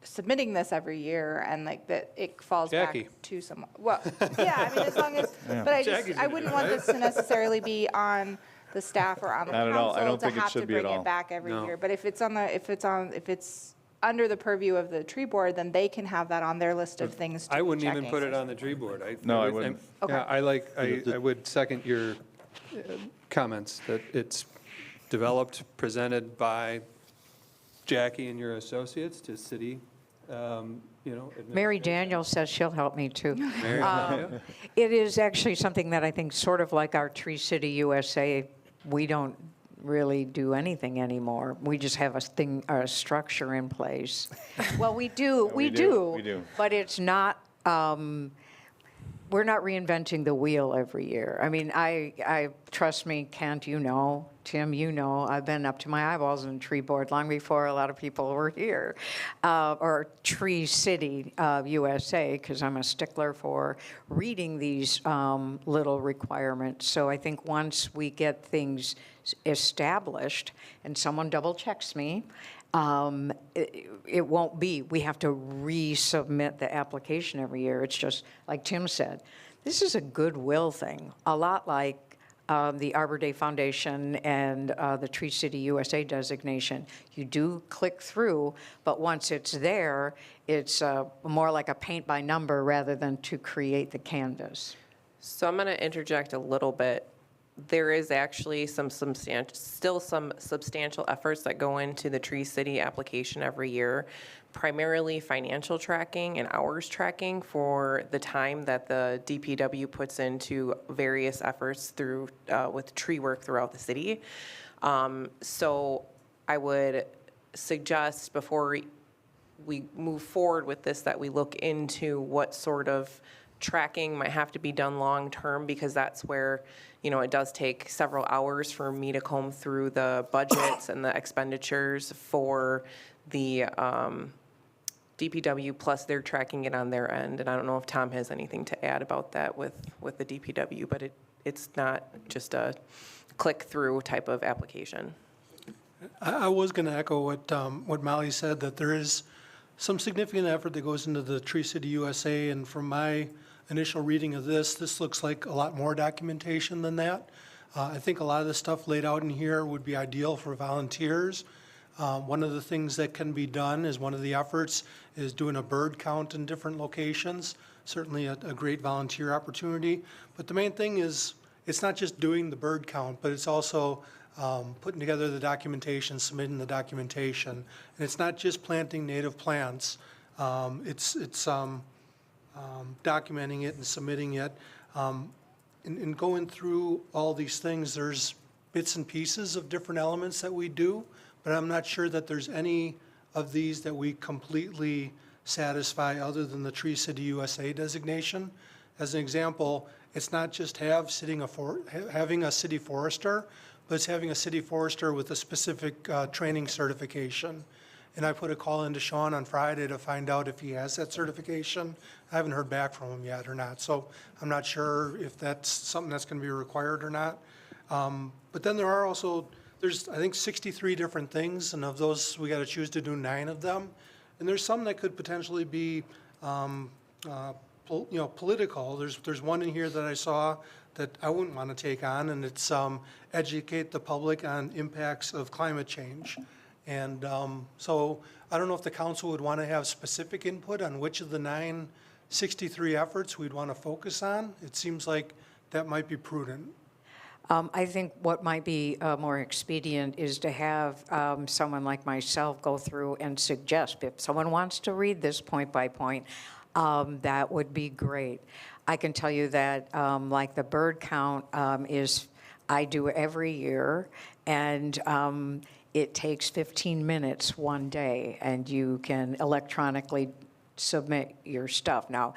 submitting this every year, and like that it falls Jackie. back to someone. Well, yeah, I mean, as long as, but I wouldn't want this to necessarily be on the staff or on the Not at all. I council don't to think it have to should be at bring all. it back every No. year. But if it's under the purview of the tree board, then they can have that on their list of things to I be wouldn't even checking. put it on the tree board. No, I would- wouldn't. Yeah, I would second your comments, that it's developed, presented by Jackie and your associates to city, Mary Daniels says she'll help me too. Mary, yeah. It is actually something that I think sort of like our Tree City USA, we don't really do anything anymore. We just have a structure in place. Well, we do, we do. but it's not, we're not reinventing the wheel every year. I mean, I trust me, Kent, Tim, I've been up to my eyeballs in tree board long before a lot of people were here, or Tree City USA, because I'm a stickler for reading these little requirements. So I think once we get things established and someone double checks me, it won't be, we have to resubmit the application every year. It's just, like Tim said, this is a goodwill thing, a lot like the Arbor Day Foundation and the Tree City USA designation. You do click through, but once it's there, it's more like a paint by number rather than to create the canvas. So I'm going to interject a little bit. There is actually still some substantial efforts that go into the Tree City application every year, primarily financial tracking and hours tracking for the time that the DPW puts into various efforts through with tree work throughout the city. So I would suggest before we move forward with this that we look into what sort of tracking might have to be done long-term, because that's where, it does take several hours for me to comb through the budgets and the expenditures for the DPW, plus they're tracking it on their end. And I don't know if Tom has anything to add about that with the DPW, but it's not just a click-through type of application. I was going to echo what Molly said, that there is some significant effort that goes into the Tree City USA, and from my initial reading of this looks like a lot more documentation than that. I think a lot of the stuff laid out in here would be ideal for volunteers. One of the things that can be done is one of the efforts is doing a bird count in different locations, certainly a great volunteer opportunity. But the main thing is, it's not just doing the bird count, but it's also putting together the documentation, submitting the documentation. And it's not just planting native plants, it's documenting it and submitting it. In going through all these things, there's bits and pieces of different elements that we do, but I'm not sure that there's any of these that we completely satisfy other than the Tree City USA designation. As an example, it's not just having a city forester, but it's having a city forester with a specific training certification. And I put a call into Sean on Friday to find out if he has that certification. I haven't heard back from him yet or not, so I'm not sure if that's something that's going to be required or not. But then there are also, there's I think 63 different things, and of those we got to choose to do 9 of them. And there's some that could potentially be political. There's one in here that I saw that I wouldn't want to take on, and it's educate the public on impacts of climate change. And so I don't know if the council would want to have specific input on which of the 63 efforts we'd want to focus on. It seems like that might be prudent. I think what might be more expedient is to have someone like myself go through and suggest, if someone wants to read this point by point, that would be great. I can tell you that like the bird count I do every year, and it takes 15 minutes one day, and you can electronically submit your stuff. Now,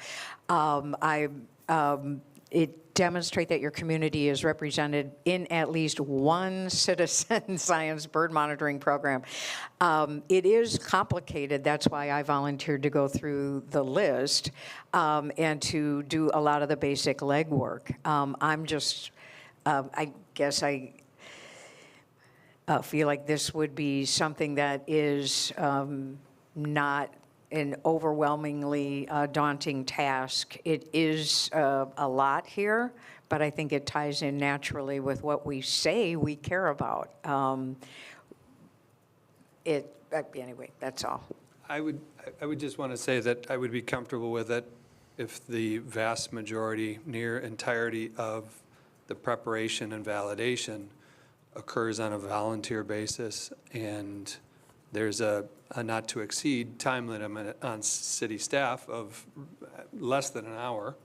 it demonstrate that your community is represented in at least one citizen science bird monitoring program. It is complicated. That's why I volunteered to go through the list and to do a lot of the basic legwork. I guess I feel like this would be something that is not an overwhelmingly daunting task. It is a lot here, but I think it ties in naturally with what we say we care about. Anyway, that's all. I would just want to say that I would be comfortable with it if the vast majority, near entirety of the preparation and validation occurs on a volunteer basis, and there's a not to exceed time limit on city staff of less than an hour.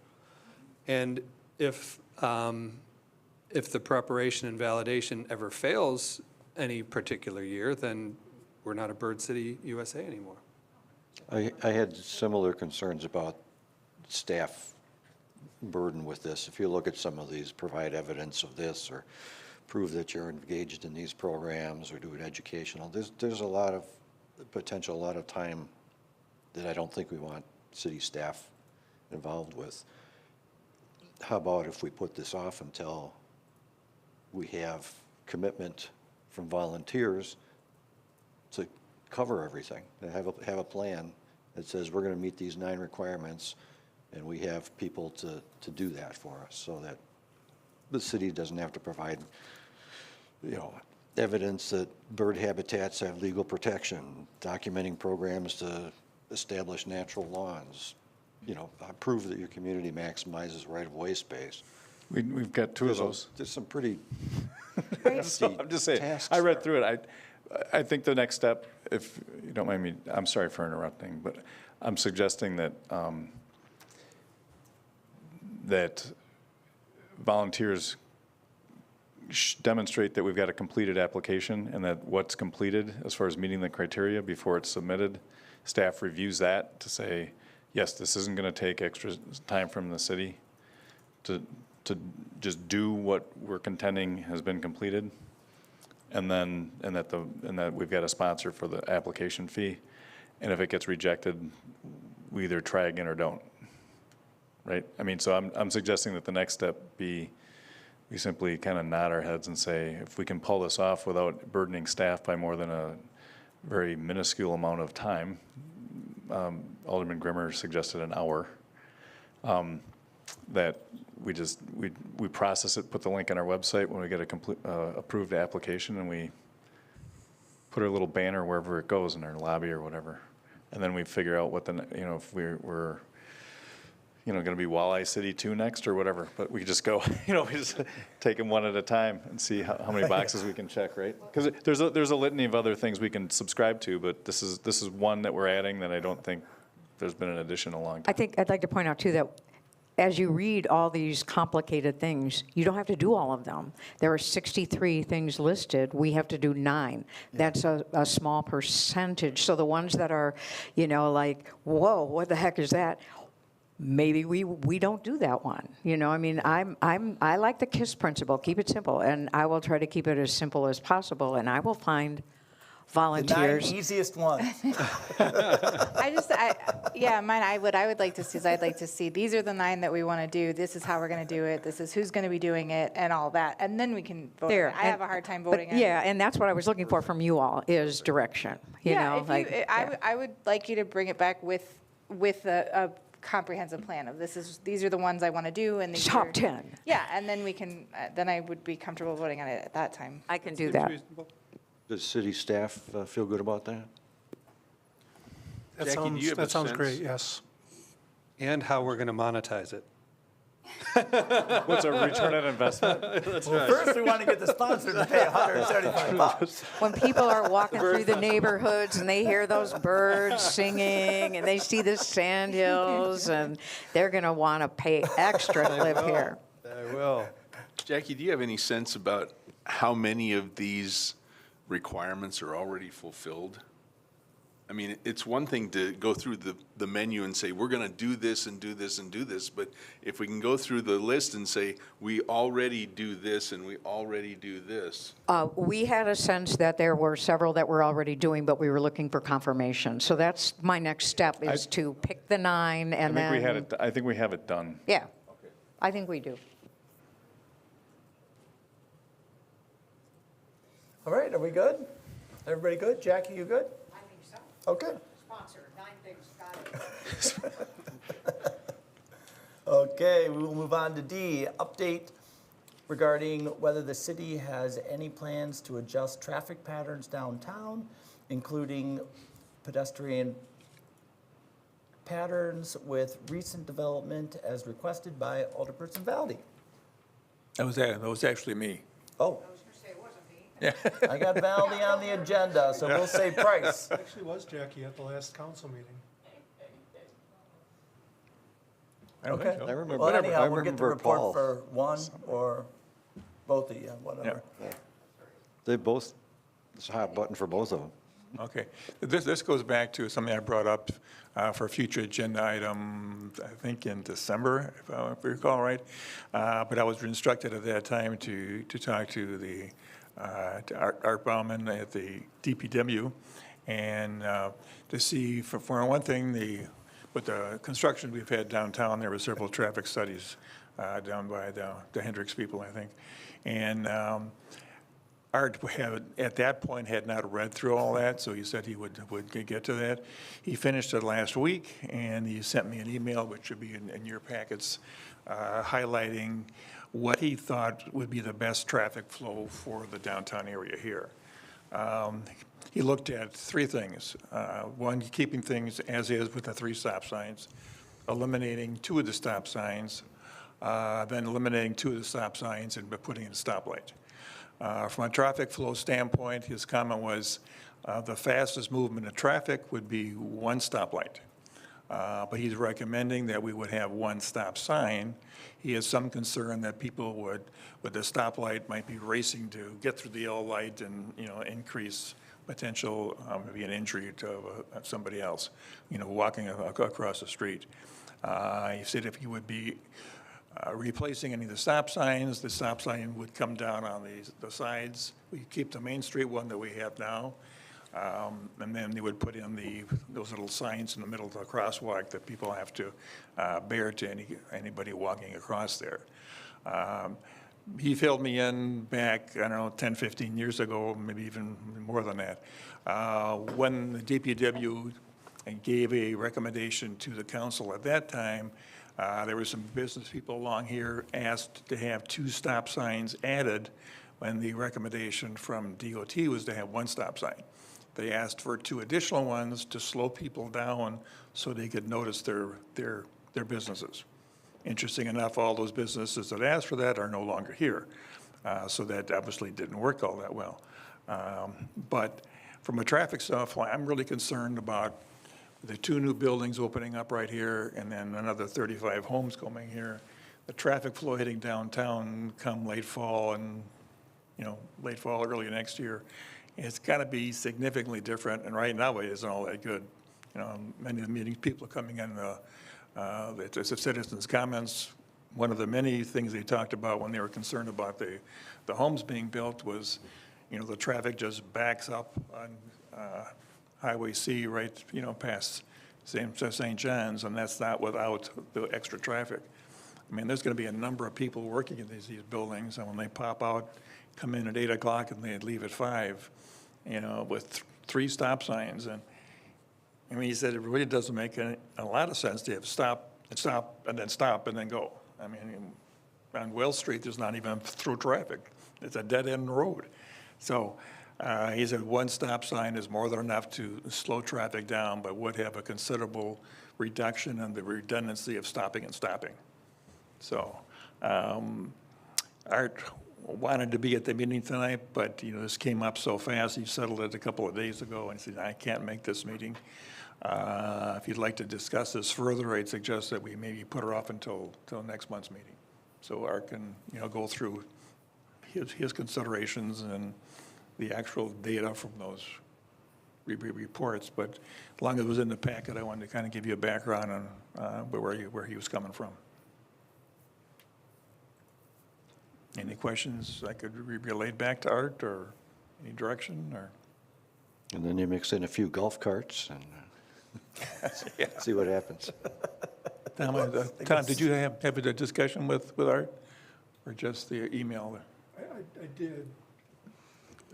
And if the preparation and validation ever fails any particular year, then we're not a Bird City USA anymore. I had similar concerns about staff burden with this. If you look at some of these, provide evidence of this, or prove that you're engaged in these programs, or do it educational, there's a lot of potential, a lot of time that I don't think we want city staff involved with. How about if we put this off until we have commitment from volunteers to cover everything, and have a plan that says we're going to meet these 9 requirements, and we have people to do that for us, so that the city doesn't have to provide, evidence that bird habitats have legal protection, documenting programs to establish natural lawns, prove that your community maximizes right-of-way space. We've got 2 of those. There's some pretty So I'm just saying, tasks I read there. through it. I think the next step, if you don't mind me, I'm sorry for interrupting, but I'm suggesting that that volunteers demonstrate that we've got a completed application, and that what's completed as far as meeting the criteria before it's submitted, staff reviews that to say, yes, this isn't going to take extra time from the city to just do what we're contending has been completed, and that we've got a sponsor for the application fee, And if it gets rejected, we either try again or don't, right? I mean, so I'm suggesting that the next step be, we simply kind of nod our heads and say, if we can pull this off without burdening staff by more than a very minuscule amount of time, Alderman Grimmer suggested an hour, that we process it, put the link on our website when we get a complete, approved application, and we put our little banner wherever it goes in our lobby or whatever. And then we figure out what if we're going to be Walleye City 2 next or whatever, but we just go, we just take them one at a time and see how many boxes we can check, right? Because there's a litany of other things we can subscribe to, but this is one that we're adding that I don't think there's been an addition in a long time. I think I'd like to point out too that as you read all these complicated things, you don't have to do all of them. There are 63 things listed. We have to do 9. That's a small percentage. So the ones that are, like, whoa, what the heck is that? Maybe we don't do that one. I mean, I like the KISS principle. Keep it simple, and I will try to keep it as simple as possible. And I will find volunteers. The 9 easiest ones. What I would like to see is I'd like to see, these are the 9 that we want to do, this is how we're going to do it, this is who's going to be doing it, and all that, and then we can vote. There, I have a hard time voting on it. Yeah, and that's what I was looking for from you all, is direction. I would like you to bring it back with a comprehensive plan of these are the ones I want to do, and these Top are, 10. Yeah, and then we can, then I would be comfortable voting on it at that time. I can do that. Does city staff feel good about that? Jackie, do you have a That sounds sense? great, yes. And how we're going to monetize it. What's our return on investment? First, we want to get the sponsor to pay $175. When people are walking through the neighborhoods and they hear those birds singing and they see the sand hills, and they're going to want to pay extra to live here. I will. Jackie, do you have any sense about how many of these requirements are already fulfilled? I mean, it's one thing to go through the menu and say, we're going to do this and do this and do this, but if we can go through the list and say, we already do this and we already do this. We had a sense that there were several that we're already doing, but we were looking for confirmation. So that's my next step, is to pick the 9 and then. I think we have it done. Yeah, I think we do. All right, are we good? Everybody good? Jackie, you good? I think so. Okay. Sponsor, 9 things, got it. Okay, we will move on to D, update regarding whether the city has any plans to adjust traffic patterns downtown, including pedestrian patterns with recent development as requested by Alderperson Valdy. That was actually me. Oh. I got Valdy on the agenda, so we'll say Price. Actually was Jackie at the last council meeting. I don't think so. I remember. Well, anyhow, I we'll get the remember report Paul. for one or both of you, whatever. They both, it's a hot button for both of them. Okay. This goes back to something I brought up for a future agenda item, I think in December, if I recall right. But I was instructed at that time to talk to to Art Bauman at the DPW and to see, for one thing, with the construction we've had downtown, there were several traffic studies down by the Hendricks people, I think. And Art at that point had not read through all that, so he said he would get to that. He finished it last week, and he sent me an email, which should be in your packets, highlighting what he thought would be the best traffic flow for the downtown area here. He looked at 3 things. One, keeping things as is with the 3 stop signs, eliminating 2 of the stop signs, then eliminating 2 of the stop signs and putting in a stoplight. From a traffic flow standpoint, his comment was the fastest movement of traffic would be 1 stoplight. But he's recommending that we would have 1 stop sign. He has some concern that people would, with the stoplight, might be racing to get through the yellow light and, increase potential, maybe an injury to somebody else, walking across the street. He said if he would be replacing any of the stop sign would come down on the sides. We keep the Main Street one that we have now. And then they would put in those little signs in the middle of the crosswalk that people have to bear to anybody walking across there. He filled me in back, I don't know, 10, 15 years ago, maybe even more than that, when the DPW gave a recommendation to the council at that time. There were some business people along here asked to have 2 stop signs added when the recommendation from DOT was to have 1 stop sign. They asked for 2 additional ones to slow people down so they could notice their businesses. Interesting enough, all those businesses that asked for that are no longer here. So that obviously didn't work all that well. But from a traffic standpoint, I'm really concerned about the 2 new buildings opening up right here and then another 35 homes coming here. The traffic flow hitting downtown come late fall and, late fall, early next year. It's got to be significantly different, and right now it isn't all that good. Many of the meetings, people are coming in, the citizens' comments, one of the many things they talked about when they were concerned about the homes being built was, the traffic just backs up on Highway C right, past St. John's, and that's not without the extra traffic. I mean, there's going to be a number of people working in these buildings, and when they pop out, come in at 8 o'clock and they leave at 5, with 3 stop signs. And I mean, he said it really doesn't make a lot of sense to have stop, and then go. I mean, on Wells Street, there's not even through traffic. It's a dead-end road. So he said 1 stop sign is more than enough to slow traffic down, but would have a considerable reduction in the redundancy of stopping and stopping. So Art wanted to be at the meeting tonight, but, this came up so fast. He settled it a couple of days ago and said, I can't make this meeting. If you'd like to discuss this further, I'd suggest that we maybe put her off until next month's meeting. So Art can, go through his considerations and the actual data from those reports. But as long as it was in the packet, I wanted to kind of give you a background on where he was coming from. Any questions I could relay back to Art, or any direction, or? And then you mix in a few golf carts and see what happens. Tom, did you have a discussion with Art, or just the email?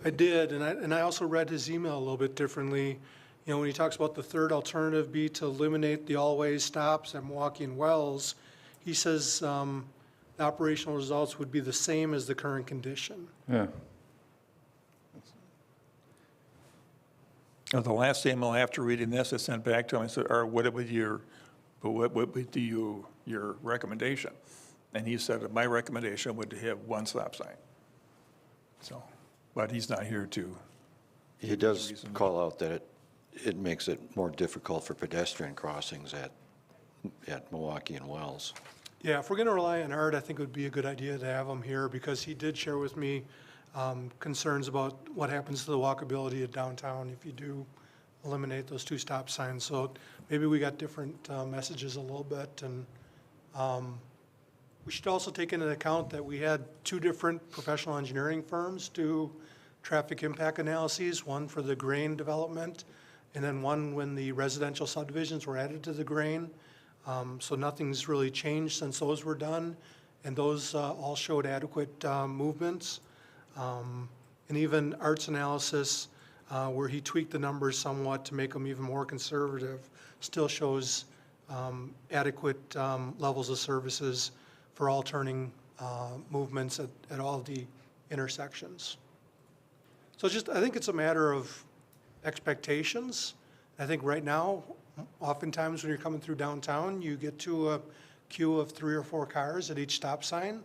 I did, and I also read his email a little bit differently. When he talks about the third alternative be to eliminate the all-ways stops at Milwaukee and Wells, he says the operational results would be the same as the current condition. Yeah. The last email after reading this, I sent back to him. I said, what would your recommendation? And he said, my recommendation would have 1 stop sign. So, but he's not here to. He does call out that it makes it more difficult for pedestrian crossings at Milwaukee and Wells. Yeah, if we're going to rely on Art, I think it would be a good idea to have him here, because he did share with me concerns about what happens to the walkability of downtown if you do eliminate those 2 stop signs. So maybe we got different messages a little bit. And we should also take into account that we had 2 different professional engineering firms do traffic impact analyses, one for the grain development, and then one when the residential subdivisions were added to the grain. So nothing's really changed since those were done, and those all showed adequate movements. And even Art's analysis, where he tweaked the numbers somewhat to make them even more conservative, still shows adequate levels of services for all turning movements at all the intersections. So I think it's a matter of expectations. I think right now, oftentimes when you're coming through downtown, you get to a queue of 3 or 4 cars at each stop sign.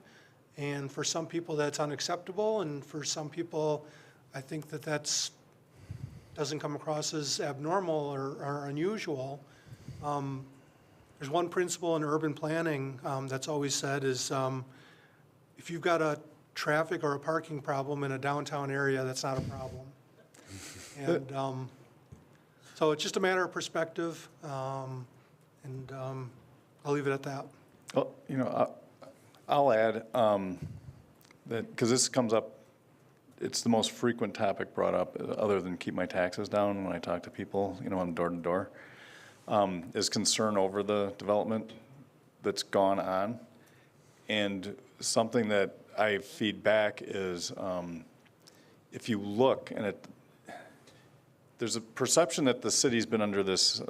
And for some people, that's unacceptable. And for some people, I think that doesn't come across as abnormal or unusual. There's one principle in urban planning that's always said is if you've got a traffic or a parking problem in a downtown area, that's not a problem. And so it's just a matter of perspective, and I'll leave it at that. Well, I'll add that, because this comes up it's the most frequent topic brought up, other than keep my taxes down when I talk to people, you know, on door to door, is concern over the development that's gone on. And something that I feed back is, if you look, and there's a perception that the city's been under this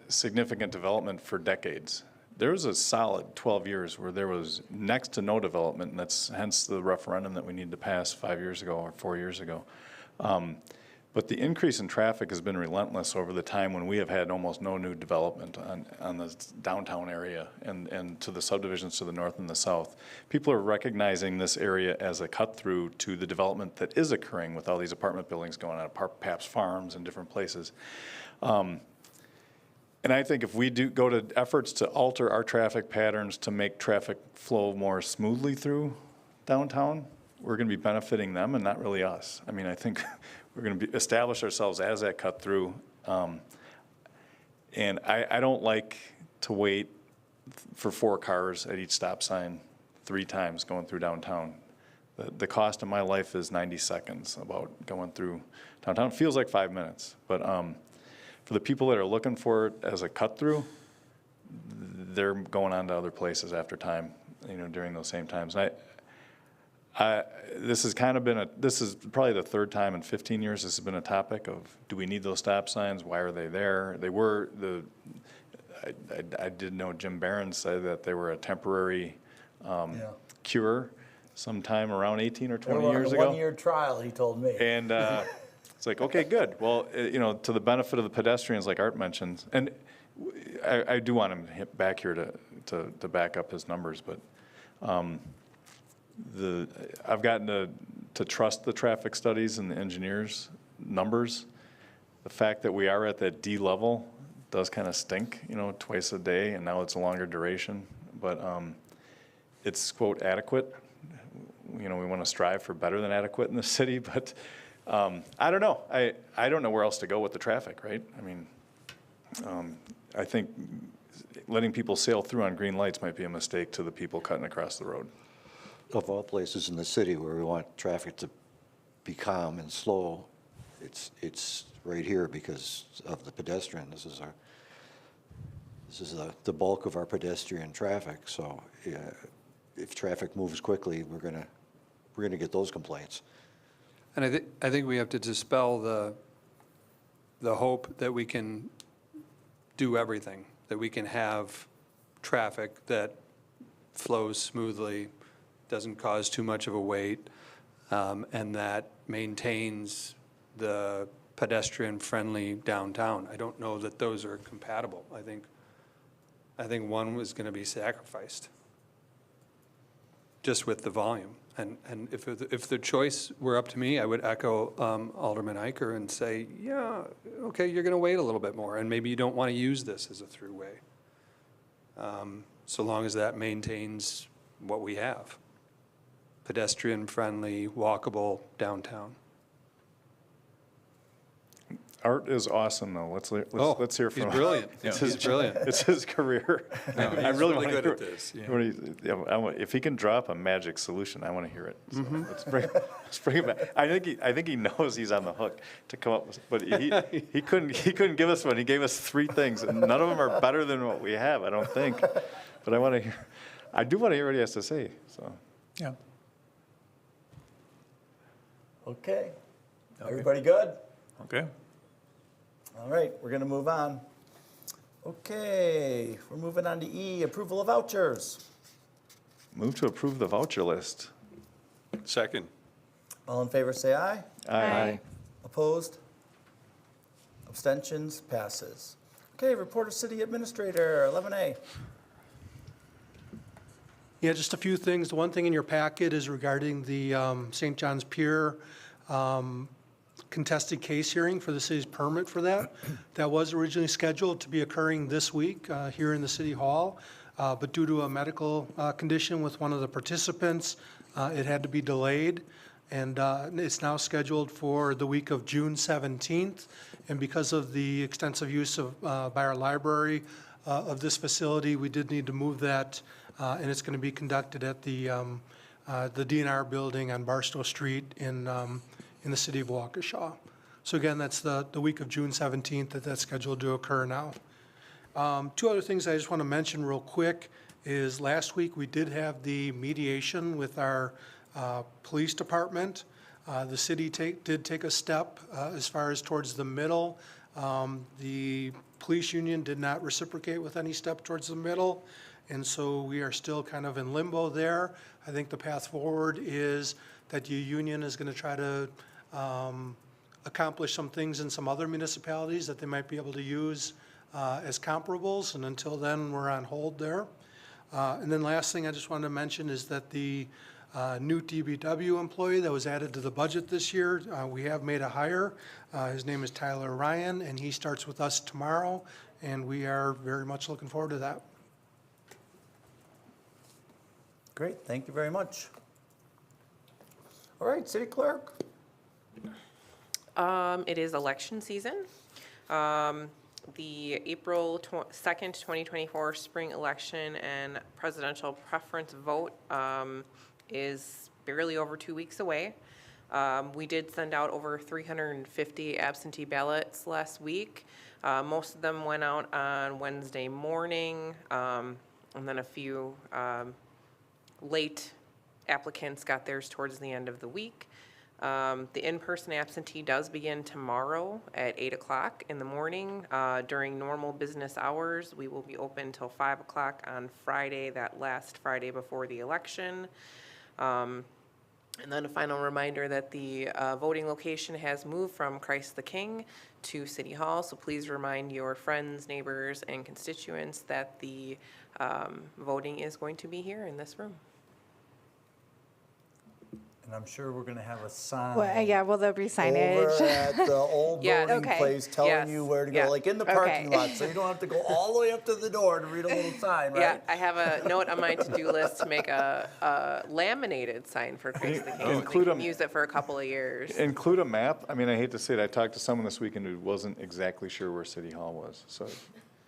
significant development for decades. There was a solid 12 years where there was next to no development, and that's hence the referendum that we need to pass 5 years ago or 4 years ago. But the increase in traffic has been relentless over the time when we have had almost no new development on the downtown area and to the subdivisions to the north and the south. People are recognizing this area as a cut-through to the development that is occurring with all these apartment buildings going on at Paps Farms and different places. And I think if we do go to efforts to alter our traffic patterns to make traffic flow more smoothly through downtown, we're going to be benefiting them and not really us. I mean, I think we're going to establish ourselves as that cut through. And I don't like to wait for 4 cars at each stop sign 3 times going through downtown. The cost of my life is 90 seconds about going through downtown. It feels like 5 minutes, but for the people that are looking for it as a cut through, they're going on to other places after time, you know, during those same times. This has kind of been this is probably the 3rd time in 15 years this has been a topic of, do we need those stop signs? Why are they there? They were I did know Jim Barron said that they were a temporary cure sometime around 18 or 20 years ago. 1-year trial, he told me. And it's like, okay, good. Well, you know, to the benefit of the pedestrians, like Art mentioned, and I do want him to hit back here to back up his numbers, but I've gotten to trust the traffic studies and the engineers' numbers. The fact that we are at that D level does kind of stink, you know, twice a day, and now it's a longer duration. But it's, quote, adequate. You know, we want to strive for better than adequate in the city, but I don't know. I don't know where else to go with the traffic, right? I mean, I think letting people sail through on green lights might be a mistake to the people cutting across the road. Of all places in the city where we want traffic to be calm and slow, it's right here because of the pedestrian. This is the bulk of our pedestrian traffic. So if traffic moves quickly, we're gonna get those complaints. And I think we have to dispel the hope that we can do everything, that we can have traffic that flows smoothly, doesn't cause too much of a wait, and that maintains the pedestrian-friendly downtown. I don't know that those are compatible. I think one was going to be sacrificed just with the volume. And if the choice were up to me, I would echo Alderman Eicher and say, yeah, okay, you're going to wait a little bit more, and maybe you don't want to use this as a throughway, so long as that maintains what we have. Pedestrian-friendly, walkable downtown. Art is awesome, though. Let's hear from him. He's brilliant. He's brilliant. It's his career. No, I really want to good hear at this. Yeah. If he can drop a magic solution, I want to hear it. So let's bring it back. I think he knows he's on the hook to come up with, but he couldn't give us one. He gave us 3 things, and none of them are better than what we have, I don't think. But I do want to hear what he has to say. So Yeah. Okay. Everybody good? Okay. All right, we're going to move on. Okay, we're moving on to E, approval of vouchers. move to approve the voucher list. Second. All in favor, say aye. Aye. Opposed? Abstentions? Passes. Okay, report of city administrator, 11A. Yeah, just a few things. The one thing in your packet is regarding the St. John's Pier contested case hearing for the city's permit for that. That was originally scheduled to be occurring this week here in the City Hall, but due to a medical condition with one of the participants, it had to be delayed, and it's now scheduled for the week of June 17th. And because of the extensive use of by our library of this facility, we did need to move that, and it's going to be conducted at the the DNR building on Barstow Street in the city of Waukesha. So again, that's the week of June 17th that's scheduled to occur now. Two other things I just want to mention real quick is last week we did have the mediation with our police department. The city did take a step as far as towards the middle. The police union did not reciprocate with any step towards the middle, and so we are still kind of in limbo there. I think the path forward is that the union is going to try to accomplish some things in some other municipalities that they might be able to use as comparables, and until then, we're on hold there. And then last thing I just wanted to mention is that the new DBW employee that was added to the budget this year, we have made a hire. His name is Tyler Ryan, and he starts with us tomorrow, and we are very much looking forward to that. Great, thank you very much. All right, City Clerk. It is election season. The April 2nd, 2024 spring election and presidential preference vote is barely over 2 weeks away. We did send out over 350 absentee ballots last week. Most of them went out on Wednesday morning, and then a few late applicants got theirs towards the end of the week. The in-person absentee does begin tomorrow at 8 o'clock in the morning. During normal business hours, we will be open till 5 o'clock on Friday, that last Friday before the election. And then a final reminder that the voting location has moved from Christ the King to City Hall, so please remind your friends, neighbors, and constituents that the voting is going to be here in this room. And I'm sure we're gonna have a sign. Well, yeah, will there be signage? Over at the old Yes. voting Okay. place telling Yes. you where to go, Yeah. like in the Okay. parking lot, so you don't have to go all the way up to the door to read a little sign, Yeah, right? I have a note on my to-do list to make a laminated sign for Christ the King. So they Include can 'em- use it for a couple of years. Include a map. I mean, I hate to say it, I talked to someone this weekend who wasn't exactly sure where City Hall was, so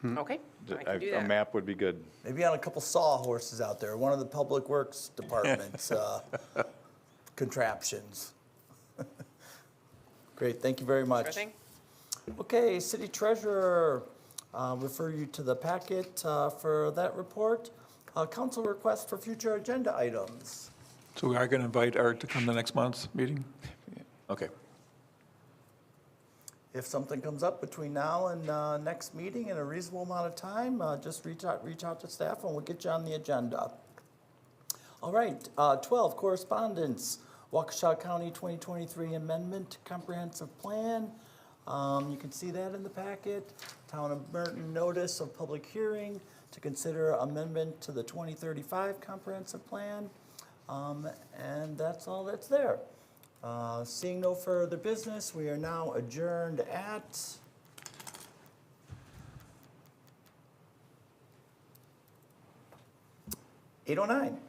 Okay, I can do a that. map would be good. Maybe on a couple sawhorses out there, one of the Public Works Department's contraptions. Great, thank you very Sure much. thing. Okay, City Treasurer, refer you to the packet for that report. Council request for future agenda items. So we are going to invite Art to come to next month's meeting? Okay. If something comes up between now and next meeting in a reasonable amount of time, just reach out to staff and we'll get you on the agenda. All right, 12, correspondence. Waukesha County 2023 Amendment Comprehensive Plan. You can see that in the packet. Town of Merton notice of public hearing to consider amendment to the 2035 Comprehensive Plan. And that's all that's there. Seeing no further business, we are now adjourned at 8:09.